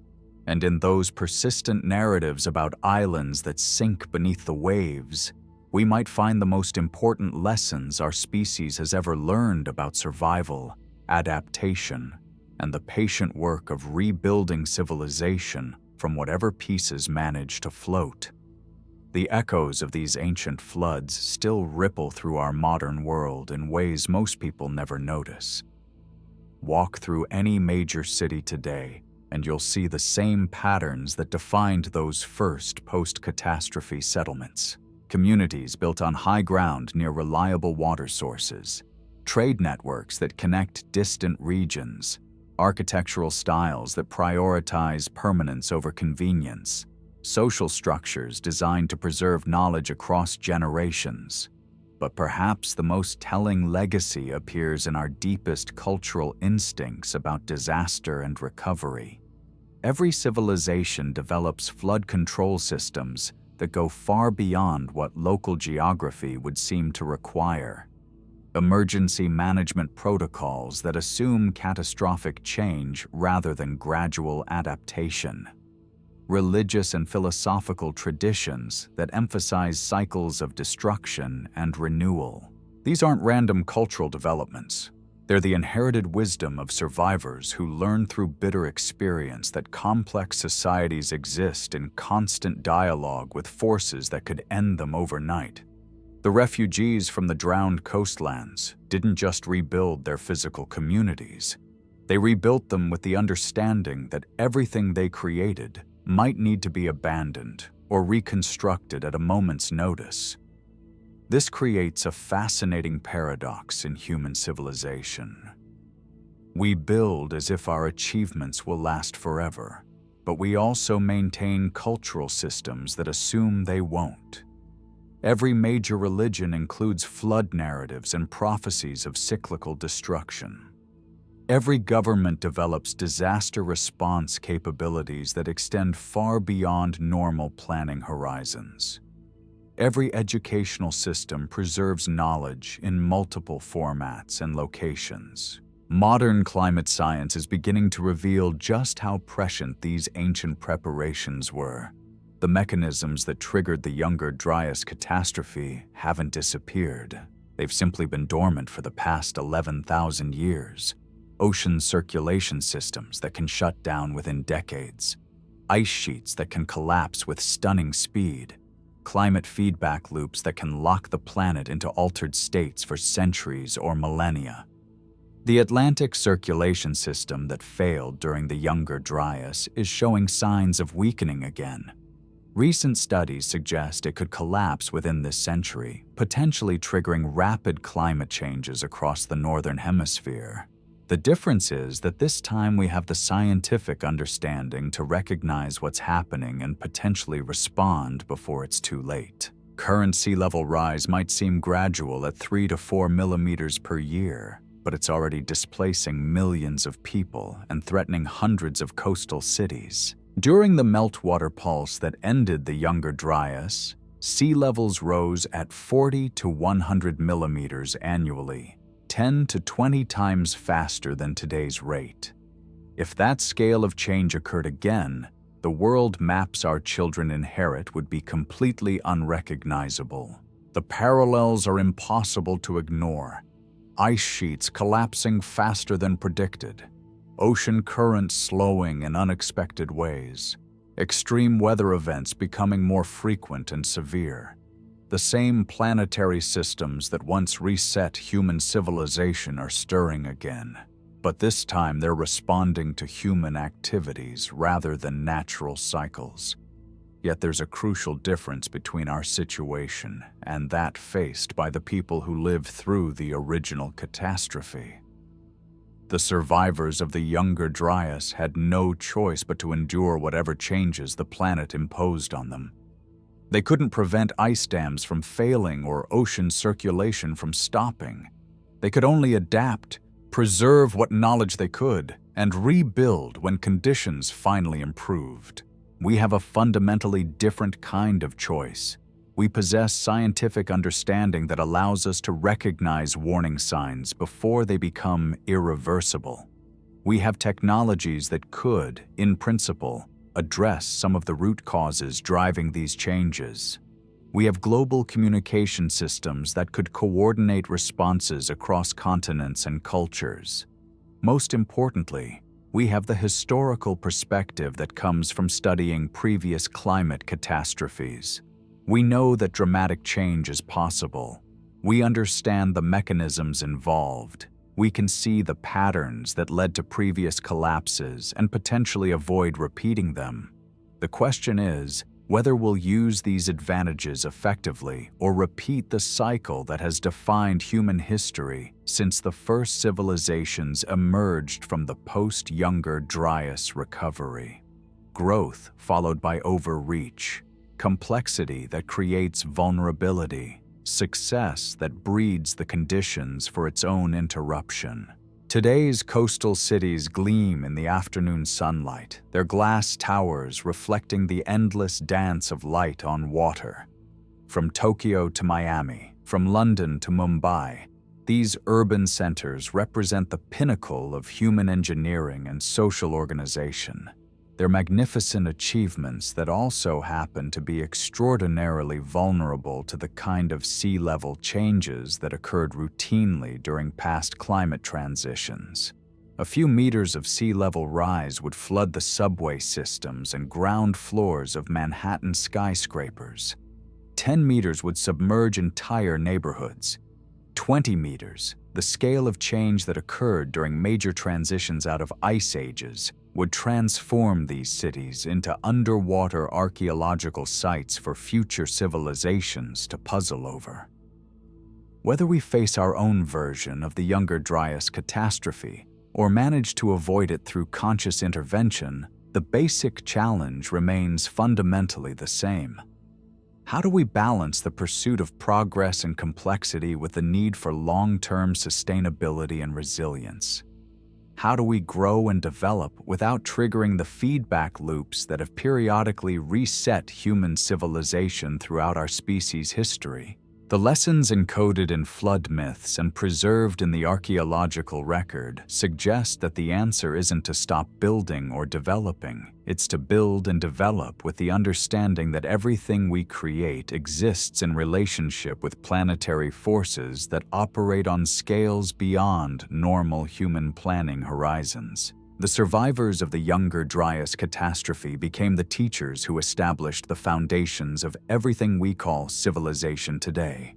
And in those persistent narratives about islands that sink beneath the waves, we might find the most important lessons our species has ever learned about survival, adaptation, and the patient work of rebuilding civilization from whatever pieces manage to float. The echoes of these ancient floods still ripple through our modern world in ways most people never notice. Walk through any major city today, and you'll see the same patterns that defined those first post-catastrophe settlements. Communities built on high ground near reliable water sources, trade networks that connect distant regions, architectural styles that prioritize permanence over convenience, social structures designed to preserve knowledge across generations. But perhaps the most telling legacy appears in our deepest cultural instincts about disaster and recovery. Every civilization develops flood control systems that go far beyond what local geography would seem to require. Emergency management protocols that assume catastrophic change rather than gradual adaptation. Religious and philosophical traditions that emphasize cycles of destruction and renewal. These aren't random cultural developments. They're the inherited wisdom of survivors who learn through bitter experience that complex societies exist in constant dialogue with forces that could end them overnight. The refugees from the drowned coastlands didn't just rebuild their physical communities. They rebuilt them with the understanding that everything they created might need to be abandoned or reconstructed at a moment's notice. This creates a fascinating paradox in human civilization. We build as if our achievements will last forever, but we also maintain cultural systems that assume they won't. Every major religion includes flood narratives and prophecies of cyclical destruction. Every government develops disaster response capabilities that extend far beyond normal planning horizons. Every educational system preserves knowledge in multiple formats and locations. Modern climate science is beginning to reveal just how prescient these ancient preparations were. The mechanisms that triggered the Younger Dryas catastrophe haven't disappeared. They've simply been dormant for the past 11,000 years. Ocean circulation systems that can shut down within decades. Ice sheets that can collapse with stunning speed. Climate feedback loops that can lock the planet into altered states for centuries or millennia. The Atlantic circulation system that failed during the Younger Dryas is showing signs of weakening again. Recent studies suggest it could collapse within this century, potentially triggering rapid climate changes across the northern hemisphere. The difference is that this time we have the scientific understanding to recognize what's happening and potentially respond before it's too late. Current sea level rise might seem gradual at 3 to 4 millimeters per year, but it's already displacing millions of people and threatening hundreds of coastal cities. During the meltwater pulse that ended the Younger Dryas, sea levels rose at 40 to 100 millimeters annually, 10 to 20 times faster than today's rate. If that scale of change occurred again, the world maps our children inherit would be completely unrecognizable. The parallels are impossible to ignore. Ice sheets collapsing faster than predicted, ocean currents slowing in unexpected ways, extreme weather events becoming more frequent and severe. The same planetary systems that once reset human civilization are stirring again, but this time they're responding to human activities rather than natural cycles. Yet there's a crucial difference between our situation and that faced by the people who lived through the original catastrophe. The survivors of the Younger Dryas had no choice but to endure whatever changes the planet imposed on them. They couldn't prevent ice dams from failing or ocean circulation from stopping. They could only adapt, preserve what knowledge they could, and rebuild when conditions finally improved. We have a fundamentally different kind of choice. We possess scientific understanding that allows us to recognize warning signs before they become irreversible. We have technologies that could, in principle, address some of the root causes driving these changes. We have global communication systems that could coordinate responses across continents and cultures. Most importantly, we have the historical perspective that comes from studying previous climate catastrophes. We know that dramatic change is possible. We understand the mechanisms involved. We can see the patterns that led to previous collapses and potentially avoid repeating them. The question is whether we'll use these advantages effectively or repeat the cycle that has defined human history since the first civilizations emerged from the post-Younger Dryas recovery. Growth followed by overreach, complexity that creates vulnerability, success that breeds the conditions for its own interruption. Today's coastal cities gleam in the afternoon sunlight, their glass towers reflecting the endless dance of light on water. From Tokyo to Miami, from London to Mumbai, these urban centers represent the pinnacle of human engineering and social organization. They're magnificent achievements that also happen to be extraordinarily vulnerable to the kind of sea level changes that occurred routinely during past climate transitions. A few meters of sea level rise would flood the subway systems and ground floors of Manhattan skyscrapers. 10 meters would submerge entire neighborhoods. 20 meters, the scale of change that occurred during major transitions out of ice ages, would transform these cities into underwater archaeological sites for future civilizations to puzzle over. Whether we face our own version of the Younger Dryas catastrophe or manage to avoid it through conscious intervention, the basic challenge remains fundamentally the same. How do we balance the pursuit of progress and complexity with the need for long-term sustainability and resilience? How do we grow and develop without triggering the feedback loops that have periodically reset human civilization throughout our species' history? The lessons encoded in flood myths and preserved in the archaeological record suggest that the answer isn't to stop building or developing, it's to build and develop with the understanding that everything we create exists in relationship with planetary forces that operate on scales beyond normal human planning horizons. The survivors of the Younger Dryas catastrophe became the teachers who established the foundations of everything we call civilization today.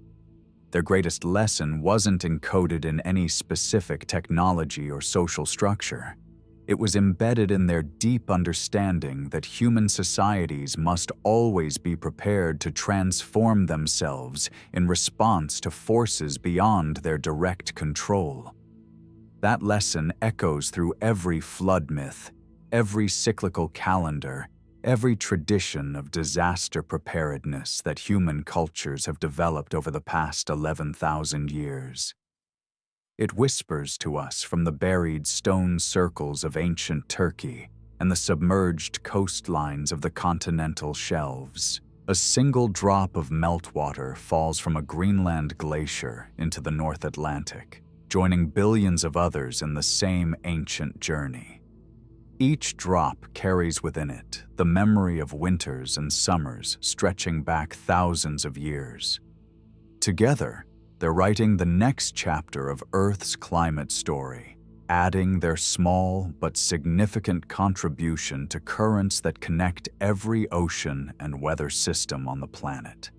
Their greatest lesson wasn't encoded in any specific technology or social structure. It was embedded in their deep understanding that human societies must always be prepared to transform themselves in response to forces beyond their direct control. That lesson echoes through every flood myth, every cyclical calendar, every tradition of disaster preparedness that human cultures have developed over the past 11,000 years. It whispers to us from the buried stone circles of ancient Turkey and the submerged coastlines of the continental shelves. A single drop of meltwater falls from a Greenland glacier into the North Atlantic, joining billions of others in the same ancient journey. Each drop carries within it the memory of winters and summers stretching back thousands of years. Together, they're writing the next chapter of Earth's climate story, adding their small but significant contribution to currents that connect every ocean and weather system on the planet.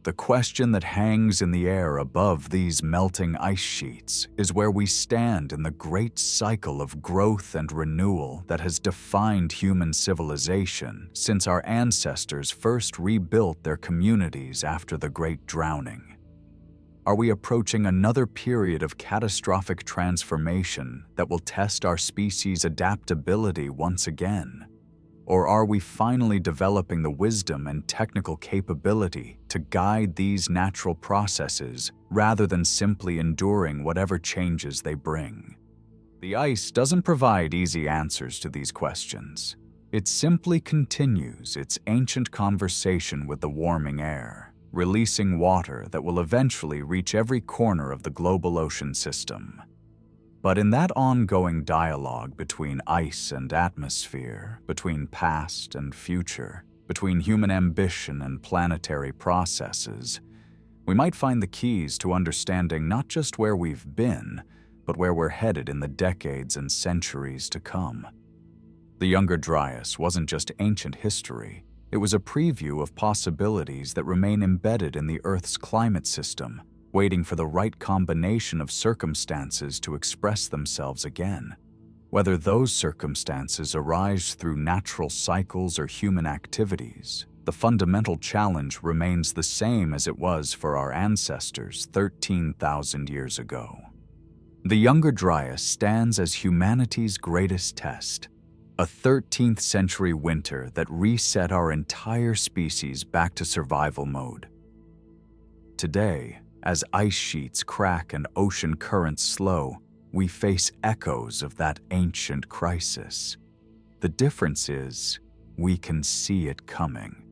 The question that hangs in the air above these melting ice sheets is where we stand in the great cycle of growth and renewal that has defined human civilization since our ancestors first rebuilt their communities after the Great Drowning. Are we approaching another period of catastrophic transformation that will test our species' adaptability once again? Or are we finally developing the wisdom and technical capability to guide these natural processes rather than simply enduring whatever changes they bring? The ice doesn't provide easy answers to these questions. It simply continues its ancient conversation with the warming air, releasing water that will eventually reach every corner of the global ocean system. But in that ongoing dialogue between ice and atmosphere, between past and future, between human ambition and planetary processes, we might find the keys to understanding not just where we've been, but where we're headed in the decades and centuries to come. The Younger Dryas wasn't just ancient history. It was a preview of possibilities that remain embedded in the Earth's climate system, waiting for the right combination of circumstances to express themselves again. Whether those circumstances arise through natural cycles or human activities, the fundamental challenge remains the same as it was for our ancestors 13,000 years ago. The Younger Dryas stands as humanity's greatest test, a 13th century winter that reset our entire species back to survival mode. Today, as ice sheets crack and ocean currents slow, we face echoes of that ancient crisis. The difference is, we can see it coming.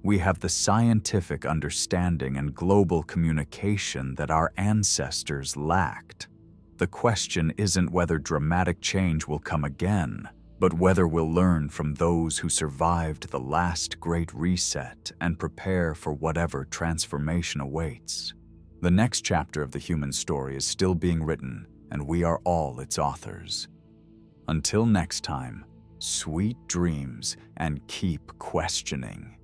We have the scientific understanding and global communication that our ancestors lacked. The question isn't whether dramatic change will come again, but whether we'll learn from those who survived the last great reset and prepare for whatever transformation awaits. The next chapter of the human story is still being written, and we are all its authors. Until next time, sweet dreams and keep questioning.